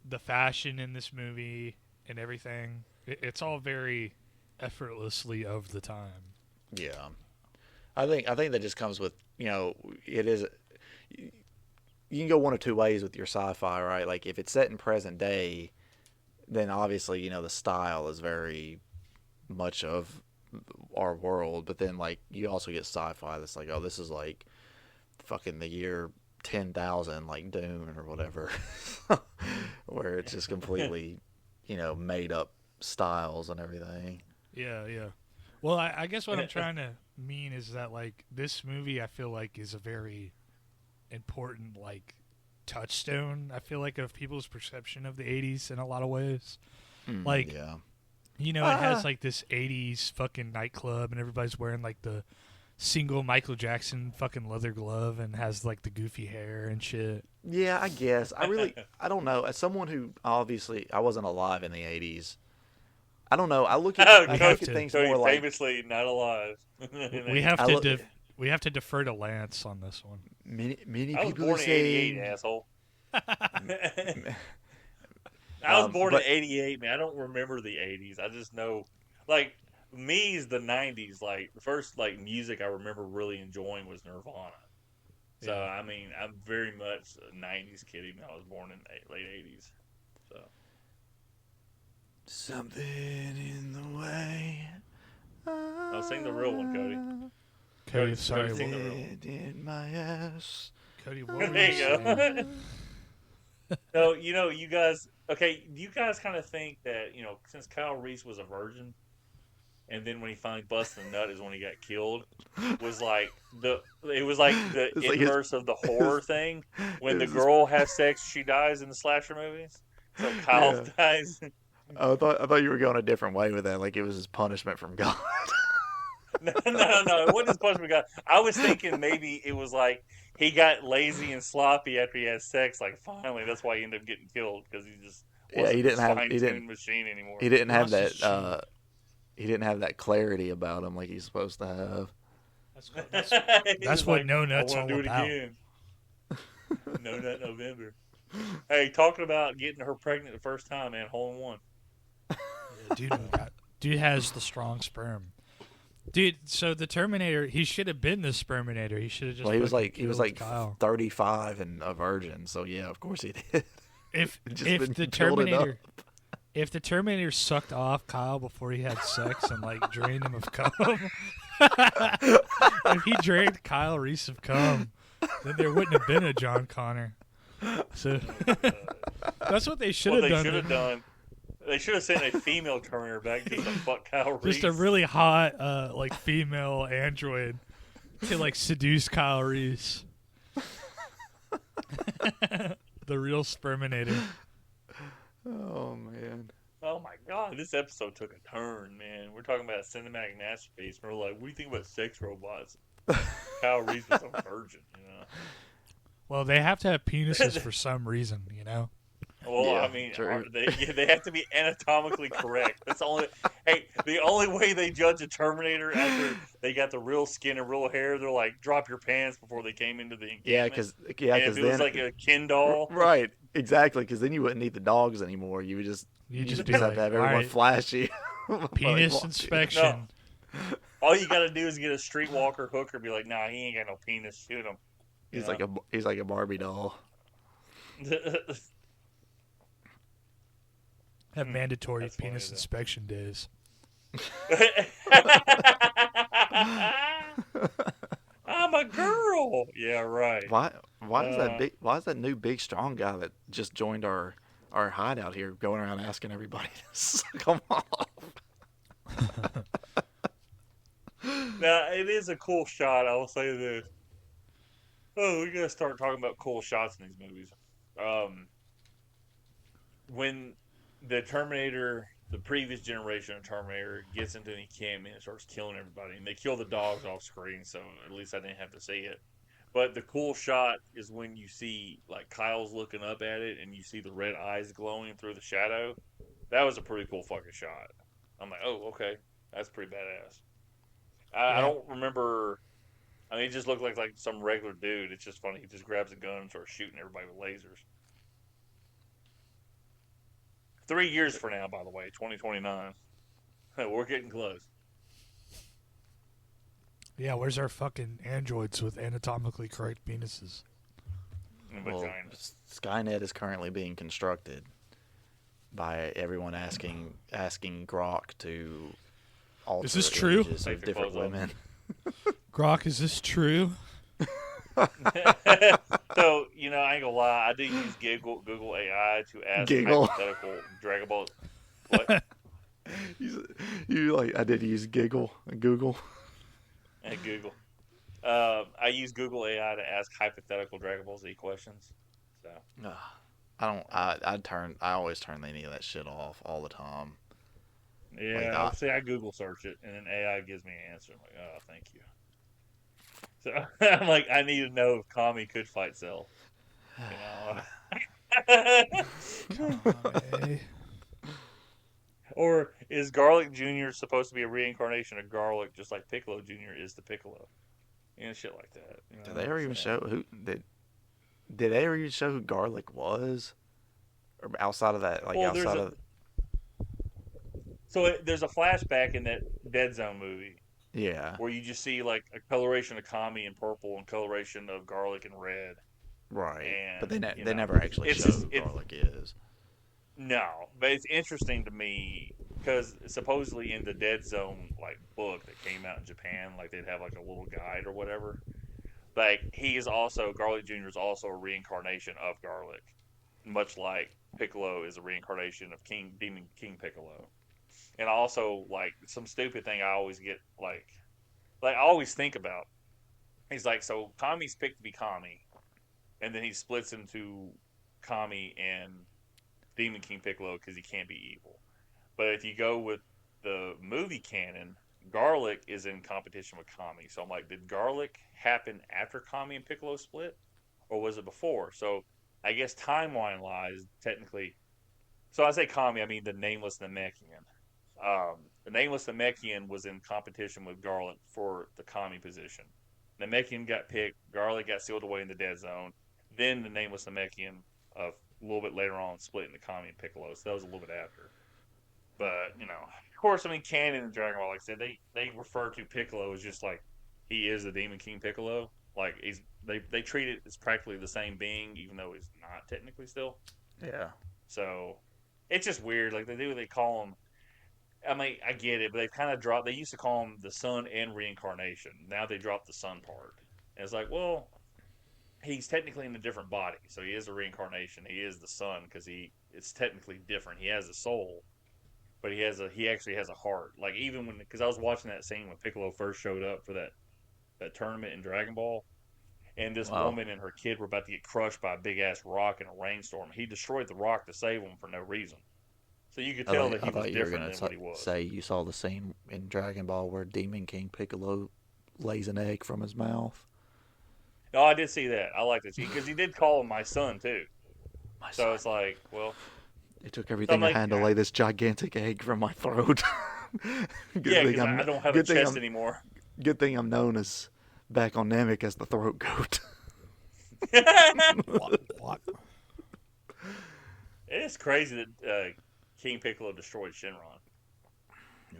the fashion in this movie and everything, it's all very effortlessly of the time. Yeah, I think that just comes with, you know, it is. You can go one of two ways with your sci-fi, right? Like if it's set in present day, then obviously, you know, the style is very much of our world. But then like you also get sci-fi that's like, oh, this is like fucking the year 10,000, like Dune or whatever, where it's just completely, you know, made up styles and everything. Yeah, yeah. Well, I guess what I'm trying to mean is that like this movie, I feel like is a very important like touchstone. I feel like of people's perception of the 80s in a lot of ways. Like, yeah, you know, it has like this 80s fucking nightclub, and everybody's wearing like the single Michael Jackson fucking leather glove and has like the goofy hair and shit. Yeah, I guess. I don't know. As someone who obviously I wasn't alive in the 80s, I don't know. I look at things Cody more like famously not alive. We have to defer to Lance on this one. many I was people born in say. '88, asshole. I was born in '88, man. I don't remember the '80s. I just know, like, me's the '90s. Like the first like music I remember really enjoying was Nirvana. So I mean, I'm very much a '90s kid, even though I was born in the late '80s. So Something in the way. I'll sing the real one, Cody. Cody, sorry. Cody, sing the real one. In my ass. Cody, what were There you you saying? go. So you know, you guys. Okay, do you guys kind of think that, you know, since Kyle Reese was a virgin, and then when he finally busted the nut is when he got killed, was like the inverse of the horror thing. When the girl has sex, she dies in the slasher movies. So Kyle dies. I thought you were going a different way with that, like it was his punishment from God. No, it wasn't his punishment. God, I was thinking maybe it was like he got lazy and sloppy after he had sex. Like finally, that's why he ended up getting killed, because he just wasn't he didn't have machine anymore. He didn't have that. He didn't have that clarity about him like he's supposed to have. That's what No Nut's all do it about. again. No Nut November. Hey, talking about getting her pregnant the first time, man, hole in one. Dude has the strong sperm. Dude, so the Terminator, he should have been the Sperminator. He should have just. Well, he was killed like Kyle. 35 and a virgin. So yeah, of course he did. If Just if been the building Terminator, if the Terminator sucked off Kyle before he had sex and like drained him of cum, if he drained Kyle Reese of cum, then there wouldn't have been a John Connor. So that's what they should What have they done. should have done, they should have sent a female Terminator back just to fuck Kyle Reese. Just a really hot, like female android to like seduce Kyle Reese. The real Sperminator. Oh man. Oh my god, this episode took a turn, man. We're talking about a cinematic masterpiece. And we're like, what do you think about sex robots? Kyle Reese was a virgin, you know. Well, they have to have penises for some reason, you know. Well, Yeah, I mean, true. they have to be anatomically correct. That's the only. Hey, the only way they judge a Terminator after they got the real skin and real hair, they're like, drop your pants before they came into the encampment. Yeah, because and if it then was like a Ken doll, right, exactly, because then you wouldn't need the dogs anymore. You would just You just would be have like, to have all everyone right, flash you. penis Like, inspection. all you got to do is get a streetwalker hooker, be like, nah, he ain't got no penis, shoot him. He's like a Barbie doll. Have mandatory That's funny, penis though. inspection days. I'm a girl. Yeah, right. Why is that new big strong guy that just joined our hideout here going around asking everybody to suck him off? Now, it is a cool shot. I will say this. Oh, we gotta start talking about cool shots in these movies. When the Terminator, the previous generation of Terminator, gets into the encampment and starts killing everybody, and they kill the dogs off screen, so at least I didn't have to see it. But the cool shot is when you see, like, Kyle's looking up at it, and you see the red eyes glowing through the shadow. That was a pretty cool fucking shot. I'm like, oh, okay, that's pretty badass. I don't remember. I mean, it just looked like some regular dude. It's just funny. He just grabs a gun and starts shooting everybody with lasers. 3 years from now, by the way, 2029. We're getting close. Yeah, where's our fucking androids with anatomically correct penises? And Well, vaginas. Skynet is currently being constructed by everyone asking Grok to alter Is this true? images Take of your different clothes off. women. Grok, is this true? So, I ain't gonna lie. I do use Google AI to ask Giggle. hypothetical Dragon Ball. What? You like I did use Google. And Google. I use Google AI to ask hypothetical Dragon Ball Z questions. So. I always turn any of that shit off all the time. Yeah, Like, see, I Google search it, and then AI gives me an answer. I'm like, oh, thank you. So I'm like, I need to know if Kami could fight Cell. Hey. Or is Garlic Jr. supposed to be a reincarnation of Garlic, just like Piccolo Jr. is the Piccolo? Shit like that. Did they ever even show who did they ever even show who Garlic was? Or outside of that, Well, there's a flashback in that Dead Zone movie yeah, where you just see like a coloration of Kami in purple and coloration of Garlic in red. right. And, But they you they know, never actually it's show just- who it's- Garlic is. No, but it's interesting to me because supposedly in the Dead Zone book that came out in Japan, they'd have a little guide or whatever. Garlic Jr. is also a reincarnation of Garlic, much like Piccolo is a reincarnation of Demon King Piccolo. And also some stupid thing I always get I always think about. He's so Kami's picked to be Kami, and then he splits into Kami and Demon King Piccolo because he can't be evil. But if you go with the movie canon, Garlic is in competition with Kami. So I'm like, did Garlic happen after Kami and Piccolo split? Or was it before? So I guess timeline-wise, technically. So I say Kami, I mean the Nameless Namekian. The Nameless Namekian was in competition with Garlic for the Kami position. Namekian got picked, Garlic got sealed away in the Dead Zone. Then the Nameless Namekian a little bit later on split into Kami and Piccolo, so that was a little bit after. But of course, I mean, canon in Dragon Ball, like I said, they refer to Piccolo as just like he is the Demon King Piccolo. Like they treat it as practically the same being, even though he's not technically still. Yeah. So it's just weird. Like they call him. I mean, I get it, but they kind of dropped. They used to call him the Son and Reincarnation. Now they dropped the Son part. And it's like, well, he's technically in a different body, so he is a reincarnation. He is the Son because it's technically different. He has a soul, but he actually has a heart. Like even because I was watching that scene when Piccolo first showed up for that tournament in Dragon Ball, and this woman and her kid were about to get crushed by a big ass rock in a rainstorm. He destroyed the rock to save them for no reason. So you could tell that he was different than what he was. Say you saw the scene in Dragon Ball where Demon King Piccolo lays an egg from his mouth. No, I did see that. I like that because he did call him my son too. So it's like, well, it took everything I had to lay this gigantic egg from my throat. Because I don't have a chest anymore. Good thing I'm known as back on Namek as the throat goat. What? It is crazy that King Piccolo destroyed Shenron.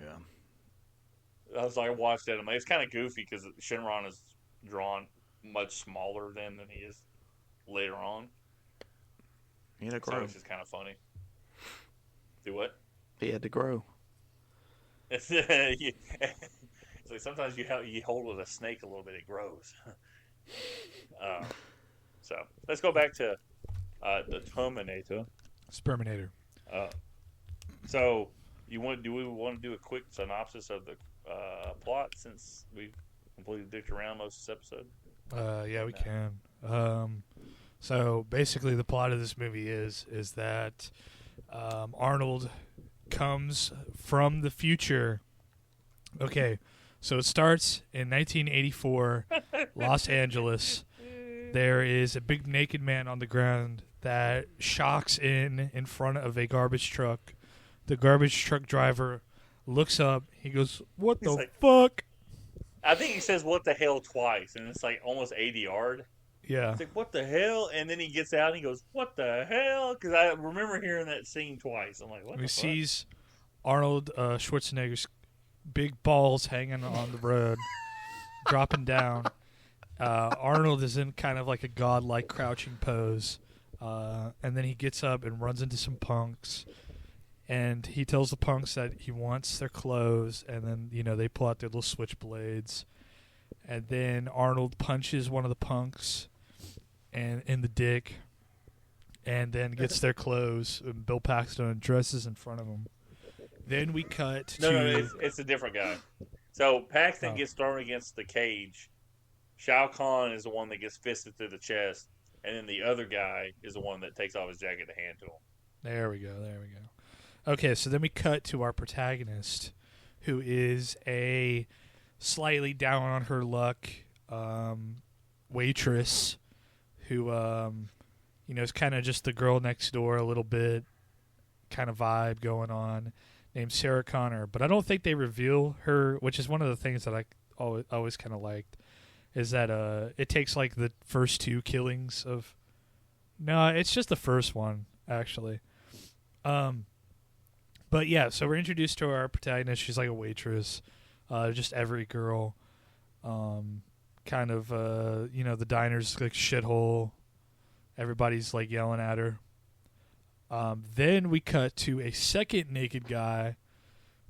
Yeah. I was like, I watched that. I mean, it's kind of goofy because Shenron is drawn much smaller than he is later on. He had to grow. So it's just kind of funny. Do what? He had to grow. It's like sometimes you hold with a snake a little bit, it grows. So let's go back to the Terminator. Sperminator. So do we want to do a quick synopsis of the plot since we've completely dicked around most of this episode? Yeah, we can. So basically, the plot of this movie is that Arnold comes from the future. Okay, so it starts in 1984, Los Angeles. There is a big naked man on the ground that shocks in front of a garbage truck. The garbage truck driver looks up. He goes, "What the fuck?" I think he says "what the hell" twice, and it's like almost 80 yard. Yeah. It's like, what the hell? And then he gets out and he goes, what the hell? Because I remember hearing that scene twice. I'm like, what the fuck? He sees Arnold Schwarzenegger's big balls hanging on the road, dropping down. Arnold is in kind of like a godlike crouching pose. And then he gets up and runs into some punks. And he tells the punks that he wants their clothes. And then, they pull out their little switchblades. And then Arnold punches one of the punks and in the dick, and then gets their clothes. And Bill Paxton dresses in front of him. Then we cut to... No, it's a different guy. So Paxton gets thrown against the cage. Shao Kahn is the one that gets fisted through the chest, and then the other guy is the one that takes off his jacket to hand to him. There we go. Okay, so then we cut to our protagonist, who is a slightly down on her luck waitress who is kind of just the girl next door a little bit, kind of vibe going on, named Sarah Connor. But I don't think they reveal her, which is one of the things that I always kind of liked, is that it takes like the first two killings of... No, it's just the first one, actually. But yeah, so we're introduced to our protagonist. She's like a waitress. Just every girl, kind of, the diner's like shithole. Everybody's like yelling at her. Then we cut to a second naked guy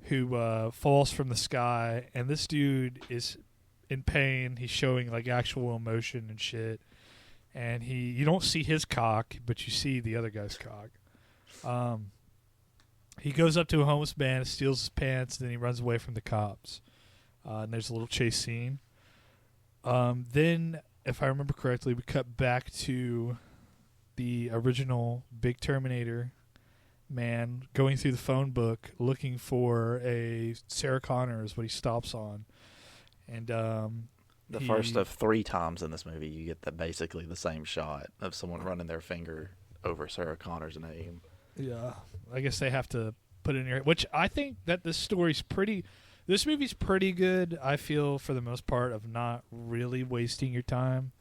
who falls from the sky, and this dude is in pain. He's showing like actual emotion and shit. And you don't see his cock, but you see the other guy's cock. He goes up to a homeless man, steals his pants, and then he runs away from the cops. And there's a little chase scene. Then, if I remember correctly, we cut back to the original big Terminator man going through the phone book looking for a Sarah Connor is what he stops on. And the first of 3 times in this movie you get basically the same shot of someone running their finger over Sarah Connor's name. Yeah, I guess they have to put it in your... Which I think that this story's pretty... This movie's pretty good, I feel, for the most part, of not really wasting your time,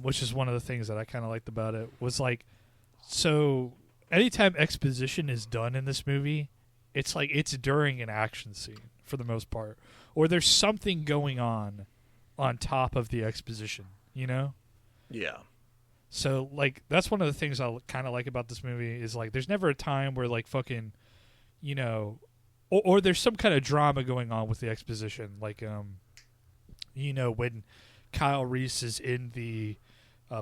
which is one of the things that I kind of liked about it, was like, so anytime exposition is done in this movie, it's like it's during an action scene for the most part, or there's something going on top of the exposition, you know? Yeah. So like that's one of the things I kind of like about this movie is like there's never a time where like fucking, you know, or there's some kind of drama going on with the exposition, like you know, when Kyle Reese is in the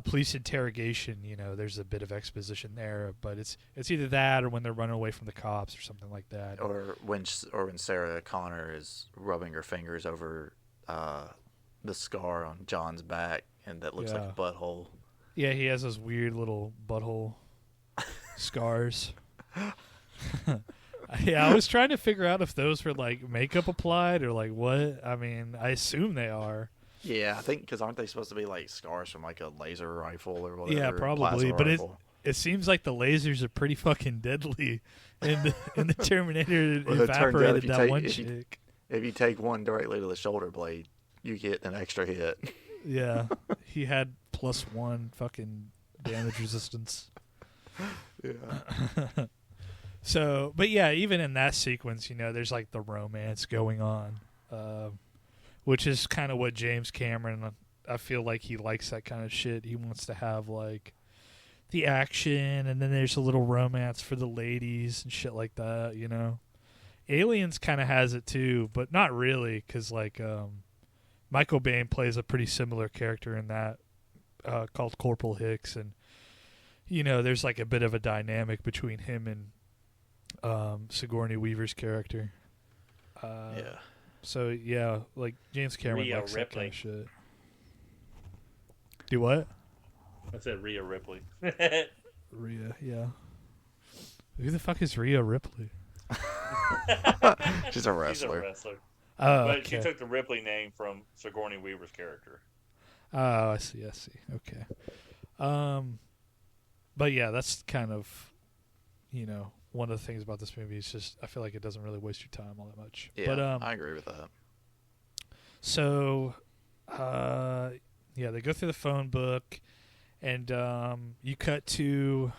police interrogation, you know, there's a bit of exposition there, but it's either that or when they're running away from the cops or something like that. Or when Sarah Connor is rubbing her fingers over the scar on John's back, and that looks like a butthole. Yeah, he has those weird little butthole scars. Yeah, I was trying to figure out if those were like makeup applied or like what. I mean, I assume they are. Yeah, I think because aren't they supposed to be like scars from like a laser rifle or whatever? Yeah, probably. But it seems like the lasers are pretty fucking deadly in the Terminator. Well, evaporated that one chick. If you take one directly to the shoulder blade, you get an extra hit. Yeah, he had +1 fucking damage resistance. Yeah. So, but yeah, even in that sequence, you know, there's like the romance going on, which is kind of what James Cameron, I feel like he likes that kind of shit. He wants to have like the action, and then there's a little romance for the ladies and shit like that, you know. Aliens kind of has it too, but not really, because like Michael Biehn plays a pretty similar character in that, called Corporal Hicks, and you know, there's like a bit of a dynamic between him and Sigourney Weaver's character. Yeah. So yeah, like James Cameron Rhea likes that kind of Ripley. shit. Do what? I said Rhea Ripley. Rhea, yeah. Who the fuck is Rhea Ripley? She's a wrestler. She's a wrestler. Oh, But okay. she took the Ripley name from Sigourney Weaver's character. Oh, I see. Okay. But yeah, that's kind of, you know, one of the things about this movie is just I feel like it doesn't really waste your time all that much. Yeah, But I agree with that. so, yeah, they go through the phone book, and you cut to,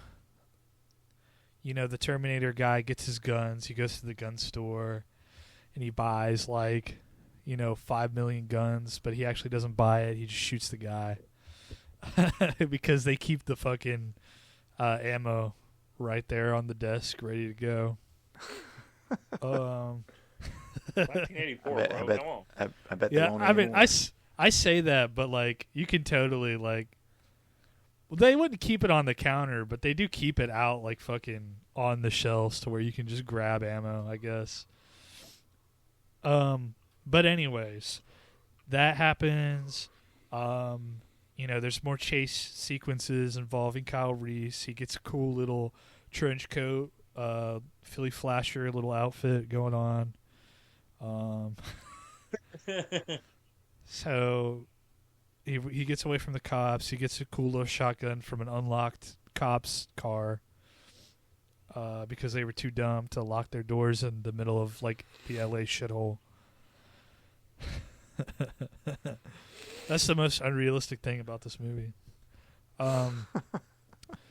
you know, the Terminator guy gets his guns. He goes to the gun store, and he buys like, you know, 5 million guns, but he actually doesn't buy it. He just shoots the guy because they keep the fucking ammo right there on the desk, ready to go. 1984, I bro. bet, Come on. I bet Yeah, they won't I mean, anymore. I say that, but like you can totally like, well, they wouldn't keep it on the counter, but they do keep it out like fucking on the shelves to where you can just grab ammo, I guess. But anyways, that happens. You know, there's more chase sequences involving Kyle Reese. He gets a cool little trench coat, Philly Flasher little outfit going on. So he gets away from the cops. He gets a cool little shotgun from an unlocked cop's car because they were too dumb to lock their doors in the middle of like the LA shithole. That's the most unrealistic thing about this movie.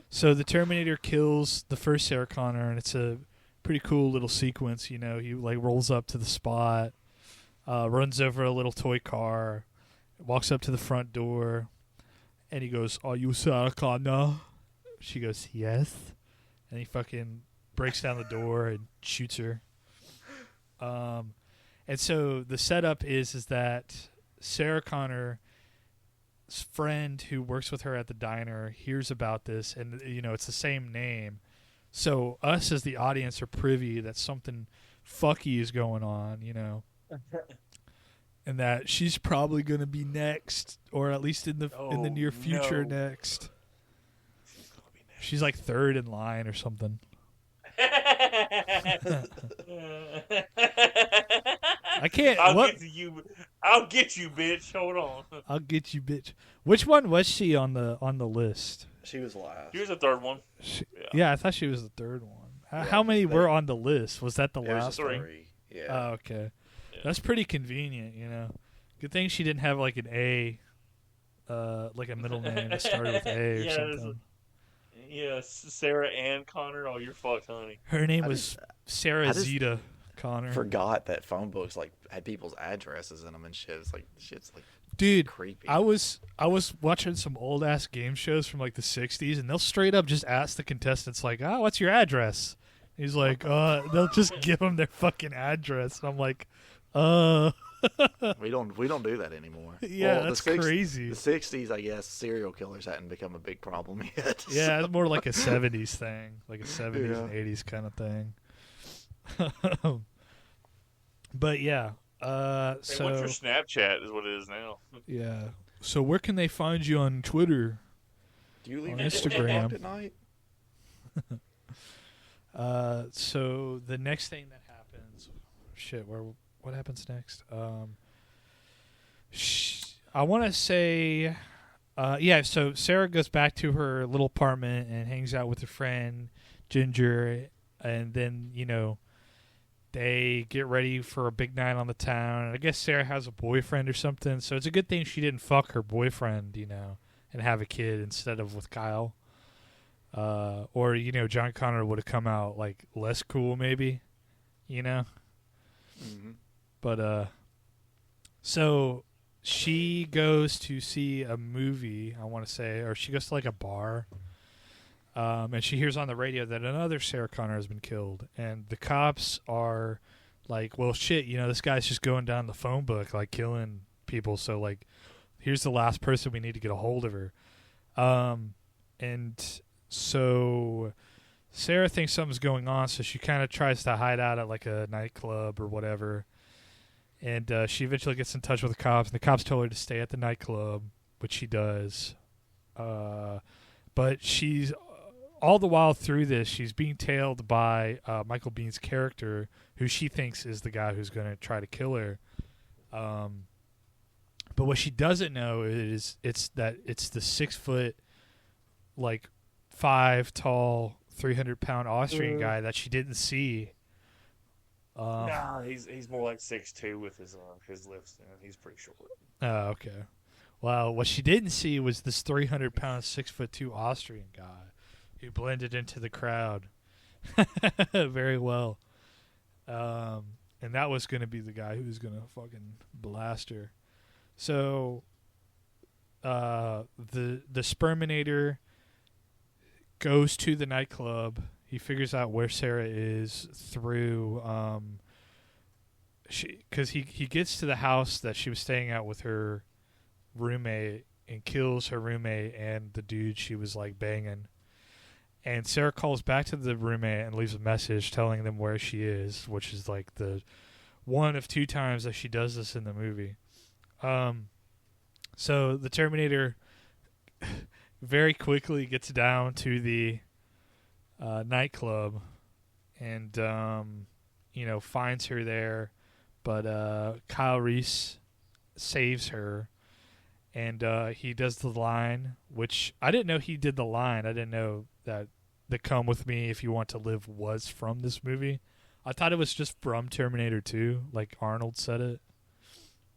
So the Terminator kills the first Sarah Connor, and it's a pretty cool little sequence. You know, he like rolls up to the spot, runs over a little toy car, walks up to the front door, and he goes, "Are you Sarah Connor?" She goes, "Yes," and he fucking breaks down the door and shoots her. And so the setup is that Sarah Connor's friend who works with her at the diner hears about this, and you know it's the same name. So us as the audience are privy that something fucky is going on, you know, and that she's probably going to be next, or at least in the near future next. She's like third in line or something. I can't. I'll get you, bitch. Hold on. I'll get you, bitch. Which one was she on the list? She was last. Here's the third one. Yeah, I thought she was the third one. How many were on the list? Was that the last three. one? Yeah. Oh, okay. Yeah. That's pretty convenient, you know. Good thing she didn't have like an A, like a middle name that started with A or something. Yeah, Sarah and Connor. Oh, you're fucked, honey. Her name I was Sarah I just Zeta Connor. forgot that phone books like had people's addresses in them and shit. It's like shit's like Dude, creepy. I was watching some old ass game shows from like the '60s, and they'll straight up just ask the contestants like, "Oh, what's your address?" He's like, they'll just give them their fucking address, and I'm like, We don't do that anymore. Yeah, Well, that's the crazy. The '60s, I guess, serial killers hadn't become a big problem yet. Yeah, it's more like a '70s thing, like a '70s Yeah. and '80s kind of thing. But yeah, Hey, so what's your Snapchat? Is what it is now. yeah, so where can they find you on Twitter? Do you leave On your door Instagram. locked at night? So the next thing that happens, what happens next? I want to say, yeah. So Sarah goes back to her little apartment and hangs out with her friend Ginger, and then they get ready for a big night on the town. And I guess Sarah has a boyfriend or something, so it's a good thing she didn't fuck her boyfriend, and have a kid instead of with Kyle. Or John Connor would have come out like less cool, maybe, Mm-hmm. But so she goes to see a movie, I want to say, or she goes to like a bar, and she hears on the radio that another Sarah Connor has been killed, and the cops are like, well, shit, this guy's just going down the phone book, like killing people, so like, here's the last person we need to get a hold of her, and so Sarah thinks something's going on, so she kind of tries to hide out at like a nightclub or whatever. And she eventually gets in touch with the cops, and the cops tell her to stay at the nightclub, which she does. But she's all the while through this, she's being tailed by Michael Bihn's character, who she thinks is the guy who's going to try to kill her. But what she doesn't know is it's the 6 foot, like 5 tall, 300-pound Austrian guy that she didn't see. Nah, he's more like 6'2" with his lifts. He's pretty short. Oh, okay. Well, what she didn't see was this 300-pound, 6'2" Austrian guy who blended into the crowd very well. And that was going to be the guy who was going to fucking blast her. So, the Sperminator goes to the nightclub. He figures out where Sarah is through, because he gets to the house that she was staying at with her roommate and kills her roommate and the dude she was like banging. And Sarah calls back to the roommate and leaves a message telling them where she is, which is like the one of 2 times that she does this in the movie. So the Terminator very quickly gets down to the nightclub and finds her there, but Kyle Reese saves her, and he does the line, which I didn't know he did the line. I didn't know that the "Come with me if you want to live" was from this movie. I thought it was just from Terminator 2, like Arnold said it.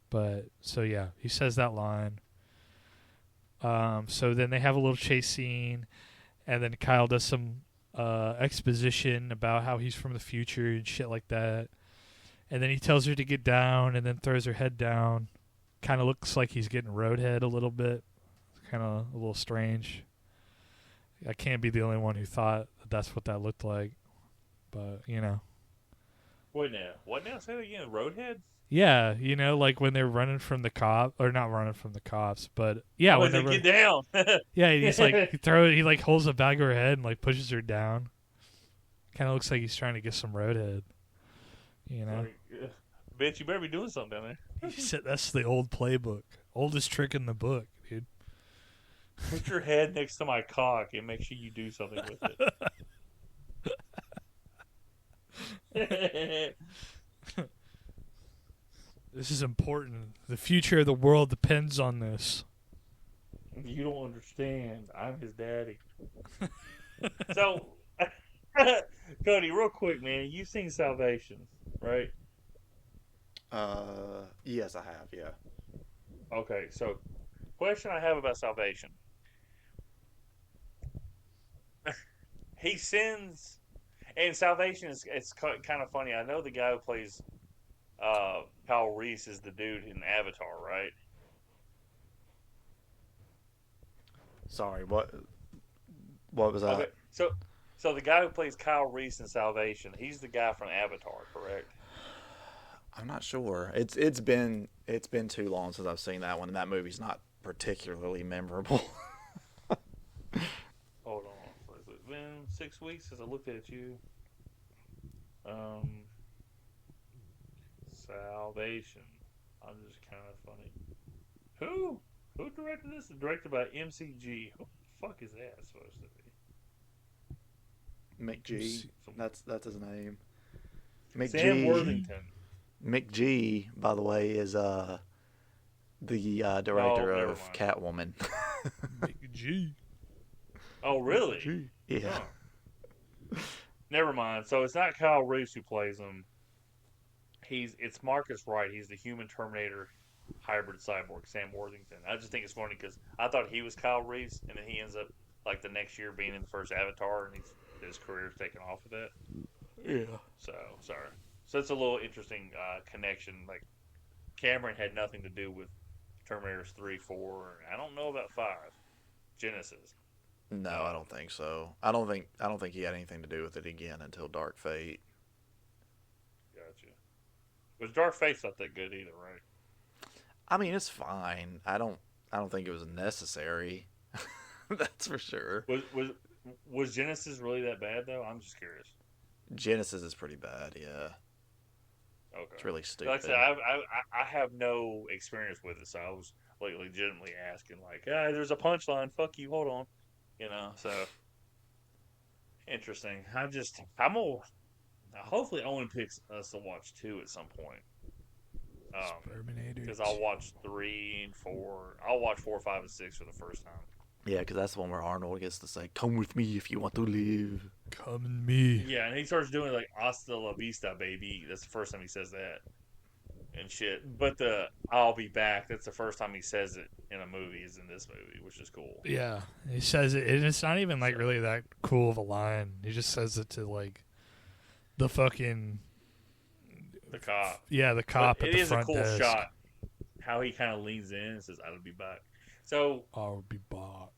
But so yeah, he says that line. So then they have a little chase scene, and then Kyle does some exposition about how he's from the future and shit like that. And then he tells her to get down, and then throws her head down. Kind of looks like he's getting roadhead a little bit. Kind of a little strange. I can't be the only one who thought that that's what that looked like. But, Wait now. What now? Say that again. Roadhead? Yeah, like when they're running from the cop, or not running from the cops, but yeah, when they get down. yeah, he's like he like holds a bag of her head and like pushes her down. Kind of looks like he's trying to get some roadhead. Like, bitch, you better be doing something down there. He said that's the old playbook, oldest trick in the book, dude. Put your head next to my cock and make sure you do something with it. This is important. The future of the world depends on this. You don't understand. I'm his daddy. So, Cody, real quick, man. You've seen Salvation, right? Yes, I have. Yeah. Okay, so question I have about Salvation. he sends, and Salvation is it's kind of funny. I know the guy who plays Kyle Reese is the dude in Avatar, right? Sorry, what was that? Okay, so the guy who plays Kyle Reese in Salvation, he's the guy from Avatar, correct? I'm not sure. It's been too long since I've seen that one, and that movie's not particularly memorable. Hold on, has it been 6 weeks since I looked at you? Salvation. I'm just kind of funny. Who directed this? It's directed by MCG. Who the fuck is that supposed to be? McG. That's his name. Sam Worthington. McG, by the way, is the director never of mind. Catwoman. G. Oh, really? Yeah. Oh. Never mind. So it's not Kyle Reese who plays him. It's Marcus Wright. He's the human Terminator hybrid cyborg, Sam Worthington. I just think it's funny because I thought he was Kyle Reese, and then he ends up like the next year being in the first Avatar, and his career's taken off of that. Yeah. So sorry. So it's a little interesting connection. Like Cameron had nothing to do with Terminators 3, 4. I don't know about 5. Genesis. No, I don't think so. I don't think he had anything to do with it again until Dark Fate. Gotcha. But Dark Fate's not that good either, right? I mean, it's fine. I don't think it was necessary. That's for sure. Was Genesis really that bad though? I'm just curious. Genesis is pretty bad. Yeah. Okay. It's really stupid. Like I said, I have no experience with it, so I was like legitimately asking, like, there's a punchline. Fuck you. Hold on. So interesting. Hopefully Owen picks us to watch 2 at some point. Terminator. Because I'll watch 3 and 4. I'll watch 4, 5, and 6 for the first time. Yeah, because that's the one where Arnold gets to say, "Come with me if you want to live." Come and me. Yeah, and he starts doing like "Hasta la vista, baby." That's the first time he says that and shit. But the "I'll be back," that's the first time he says it in a movie, is in this movie, which is cool. Yeah, he says it, and it's not even like really that cool of a line. He just says it to like the fucking cop. Yeah, the cop But at the front desk. It is a cool desk. shot. How he kind of leans in and says, "I'll be back." So I'll be back.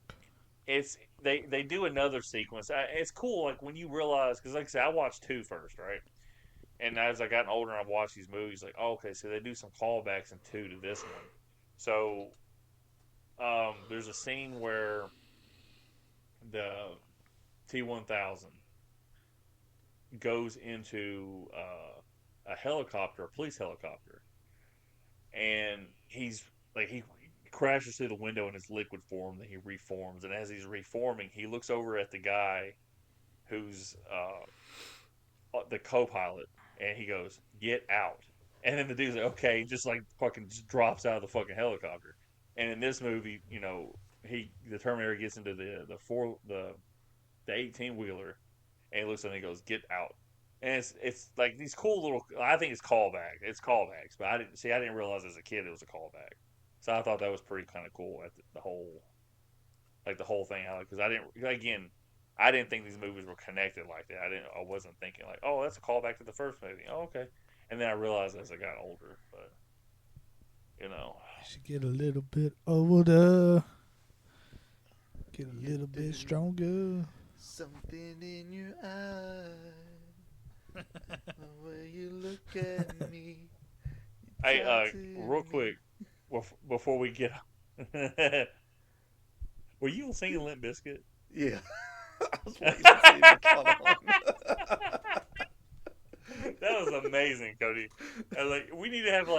it's they do another sequence. It's cool, like when you realize, because like I said, I watched 2 first, right? And as I gotten older and I've watched these movies, like, oh, okay, so they do some callbacks in 2 to this one. So there's a scene where the T-1000 goes into a helicopter, a police helicopter, and he crashes through the window in his liquid form, then he reforms, and as he's reforming, he looks over at the guy who's the co-pilot, and he goes, "Get out." And then the dude's like, "Okay," just like fucking just drops out of the fucking helicopter. And in this movie, the Terminator gets into the 18-wheeler, and he looks at him and he goes, "Get out." And it's like these cool little, I think it's callbacks, but I didn't realize as a kid it was a callback. So I thought that was pretty kind of cool at the whole thing, because I didn't think these movies were connected like that. I wasn't thinking like, oh, that's a callback to the first movie. Oh, okay. And then I realized as I got older, but You should get a little bit older. Get a little bit stronger. Something in your eye, the way you look at me. Hey, real quick, before we get, were you singing Limp Bizkit? Yeah. I was waiting to see it come on. That was amazing, Cody. We need to have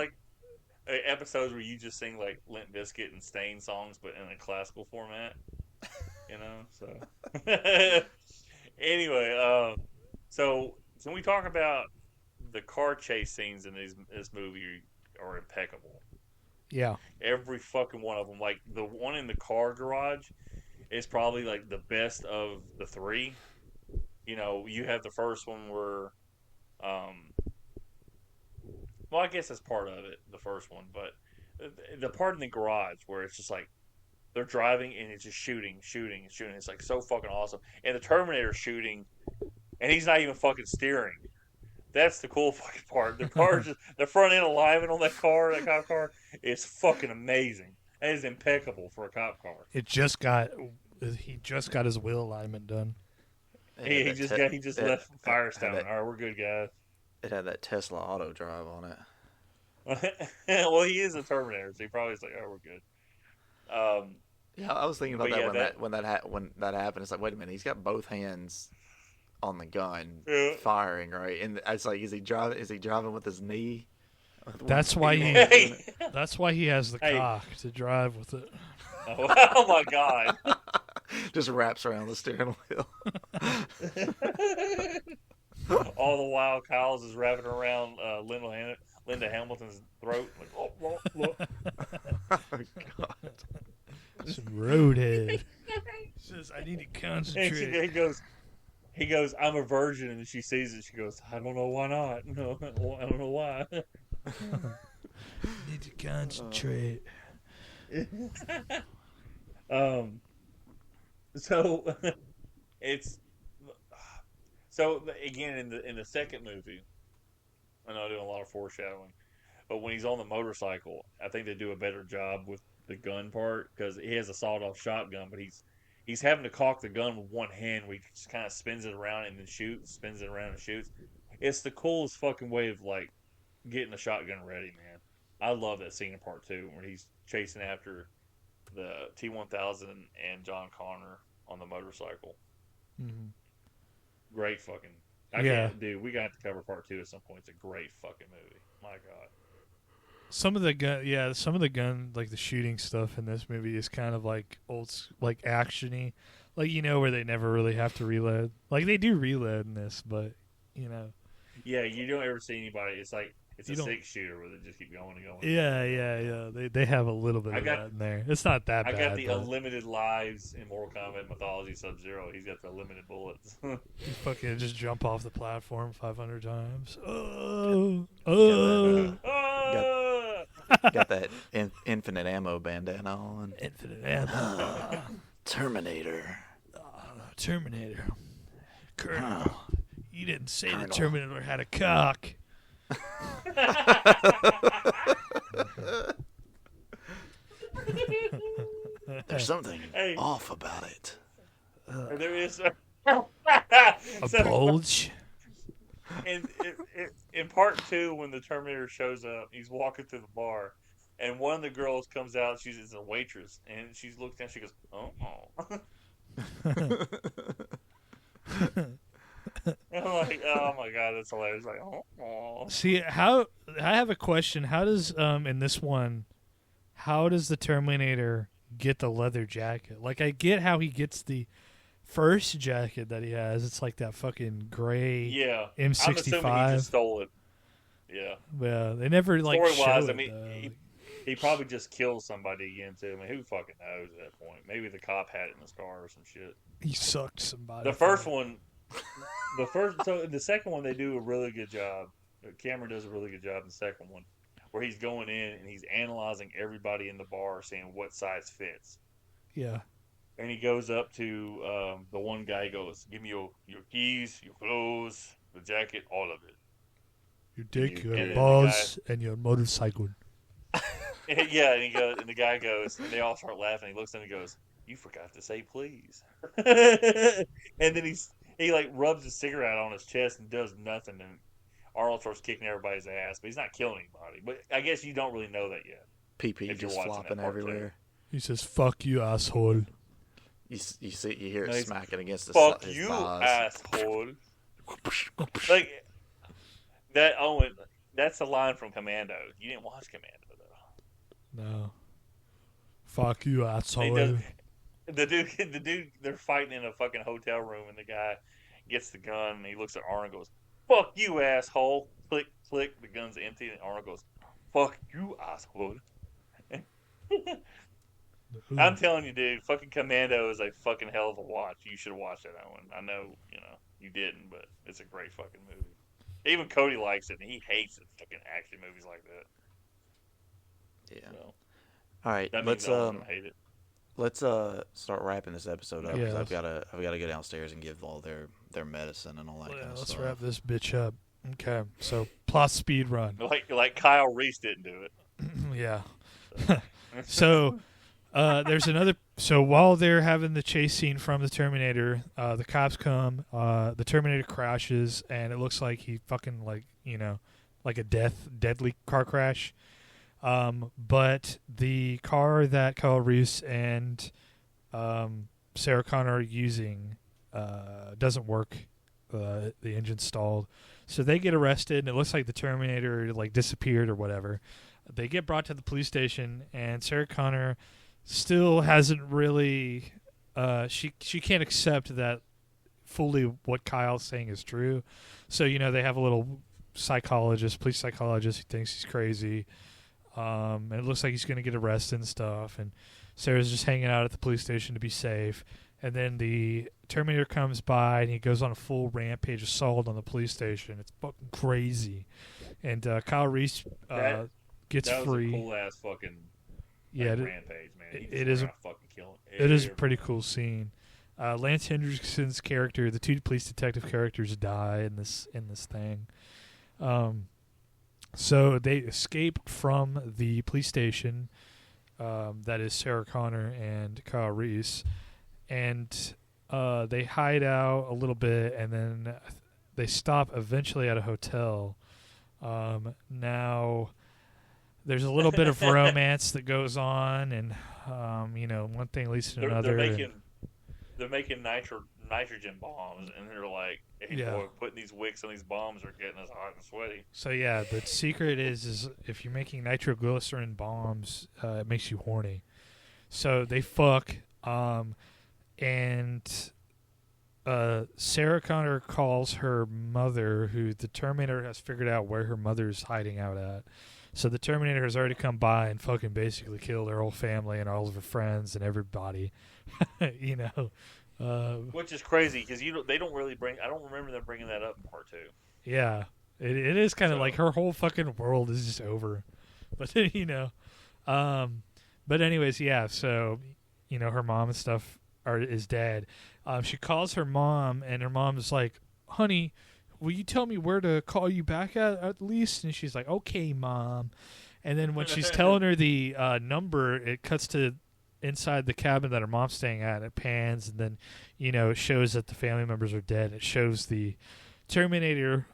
episodes where you just sing like Limp Bizkit and Stain songs, but in a classical format. So anyway, so can we talk about the car chase scenes in this movie are impeccable. Yeah. Every fucking one of them. Like the one in the car garage is probably like the best of the 3. You have the first one where, I guess that's part of it, the first one, but the part in the garage where it's just like they're driving and it's just shooting. It's like so fucking awesome. And the Terminator shooting, and he's not even fucking steering. That's the cool fucking part. The car just the front end alignment on that cop car, is fucking amazing. That is impeccable for a cop car. He just got his wheel alignment done. He just left Firestone. All right, we're good, guys. It had that Tesla auto drive on it. Well, he is a Terminator, so he probably is like, "Oh, we're good." Yeah, I was thinking about But that yeah, when that happened. It's like, wait a minute, he's got both hands on the gun, Yeah. firing, right? And it's like, is he driving with his knee? That's why he. Hey. That's why he has the Hey. cock to drive with it. Oh my god! Just wraps around the steering wheel. All the while, Kyle's is wrapping around Linda Hamilton's throat. Like, oh, Oh, God. Some roadhead. Says, I need to and concentrate. he goes, I'm a virgin, and she sees it. She goes, I don't know why not. No, I don't know why. Need to concentrate. So it's so again in the second movie. I know I'm doing a lot of foreshadowing, but when he's on the motorcycle, I think they do a better job with the gun part because he has a sawed-off shotgun, but he's having to cock the gun with one hand where he just kind of spins it around and then shoots, spins it around and shoots. It's the coolest fucking way of like getting the shotgun ready, man. I love that scene in part 2 where he's chasing after the T-1000 and John Connor on the motorcycle. Mm-hmm. Great fucking. Dude, we got to cover part 2 at some point. It's a great fucking movie. My God. Some of the gun, like the shooting stuff in this movie is kind of like like actiony, like where they never really have to reload. Like they do reload in this, but Yeah, you don't ever see anybody. It's like it's You a don't- 6-shooter where they just keep going and going. Yeah. They have a little bit of that in there. It's not that I bad. got the but unlimited lives in Mortal Kombat Mythology Sub-Zero. He's got the unlimited bullets. you fucking just jump off the platform 500 times. Got that infinite ammo bandana on. Infinite ammo. Terminator. Terminator. Colonel, you didn't say the Colonel. Terminator had a cock. There's something Hey. off about it. There is A So, bulge. in part 2, when the Terminator shows up, he's walking through the bar, and one of the girls comes out. She's a waitress, and she looks down. She goes, "Oh." I'm like, oh my god, that's hilarious. Like, oh. See, I have a question. How does in this one, how does the Terminator get the leather jacket? Like, I get how he gets the first jacket that he has. It's like that fucking gray Yeah, M65. I'm assuming he just stole it. Yeah, Yeah, they never like show story-wise, it, I mean, though. he probably just kills somebody again too. I mean, who fucking knows at that point? Maybe the cop had it in his car or some shit. He sucked somebody. The first one, so the second one, they do a really good job. Cameron does a really good job in the second one, where he's going in and he's analyzing everybody in the bar, seeing what size fits. Yeah. And he goes up to the one guy. He goes, "Give me your keys, your clothes, the jacket, all of it." Your dick, And your then the balls, and your motorcycle. Yeah, and he goes, and the guy goes, and they all start laughing. He looks at him and goes, "You forgot to say please." And then he like rubs his cigarette on his chest and does nothing. And Arnold starts kicking everybody's ass, but he's not killing anybody. But I guess you don't really know that yet. PP If you're just watching flopping that part everywhere. He says, "Fuck you, asshole." You hear it No, he's, smacking against the "Fuck his you, thighs. asshole." Like that, Owen. That's a line from Commando. You didn't watch Commando though. No. Fuck you, He asshole. does- The dude, they're fighting in a fucking hotel room, and the guy gets the gun, and he looks at Arnold and goes, "Fuck you, asshole." Click, click, the gun's empty, and Arnold goes, "Fuck you, asshole." I'm telling you, dude, fucking Commando is a fucking hell of a watch. You should watch that one. I know, you didn't, but it's a great fucking movie. Even Cody likes it, and he hates fucking action movies like that. Yeah. So All right, that means let's Owen's gonna hate it. let's start wrapping this episode up because Yeah. I've gotta go downstairs and give all their medicine and all that kind of Let's stuff. wrap this bitch up. Okay, so plot speed run. Like Kyle Reese didn't do it. Yeah. So there's another. So while they're having the chase scene from the Terminator, the cops come. The Terminator crashes, and it looks like he fucking like a deadly car crash. But the car that Kyle Reese and Sarah Connor are using doesn't work. The engine's stalled, so they get arrested, and it looks like the Terminator like disappeared or whatever. They get brought to the police station, and Sarah Connor still hasn't really. She can't accept that fully what Kyle's saying is true. So they have a little police psychologist who thinks he's crazy. And it looks like he's going to get arrested and stuff. And Sarah's just hanging out at the police station to be safe. And then the Terminator comes by, and he goes on a full rampage assault on the police station. It's fucking crazy. And Kyle Reese gets that was free. a cool ass fucking rampage, man. It is a fucking killing. It is a pretty cool scene. Lance Henriksen's character, the two police detective characters, die in this thing. So they escape from the police station. That is Sarah Connor and Kyle Reese, and they hide out a little bit, and then they stop eventually at a hotel. Now, there's a little bit of romance that goes on, and one thing leads to another. They're making nitrogen bombs, and they're like, "Hey, boy, putting these wicks on these bombs are getting us hot and sweaty." So yeah, the secret is if you're making nitroglycerin bombs, it makes you horny. So they fuck, and Sarah Connor calls her mother, who the Terminator has figured out where her mother's hiding out at. So the Terminator has already come by and fucking basically killed her whole family and all of her friends and everybody. Which is crazy because they don't really bring. I don't remember them bringing that up in part 2. Yeah, it is kind of like her whole fucking world is just over. But but anyways, yeah. So her mom and stuff is dead. She calls her mom, and her mom's like, "Honey, will you tell me where to call you back at least?" And she's like, "Okay, Mom." And then when she's telling her the number, it cuts to inside the cabin that her mom's staying at. It pans, and then it shows that the family members are dead. It shows the Terminator,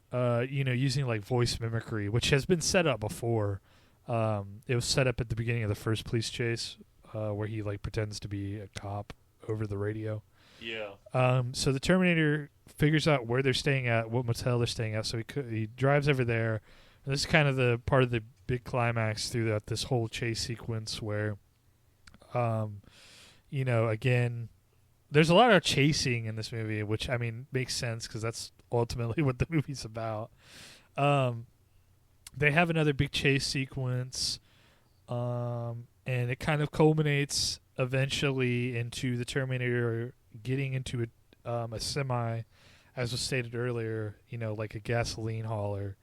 using like voice mimicry, which has been set up before. It was set up at the beginning of the first police chase, where he like pretends to be a cop over the radio. Yeah. So the Terminator figures out where they're staying at, what motel they're staying at. So he drives over there. And this is kind of the part of the big climax throughout this whole chase sequence where, again, there's a lot of chasing in this movie, which makes sense because that's ultimately what the movie's about. They have another big chase sequence, and it kind of culminates eventually into the Terminator getting into a semi, as was stated earlier, like a gasoline hauler.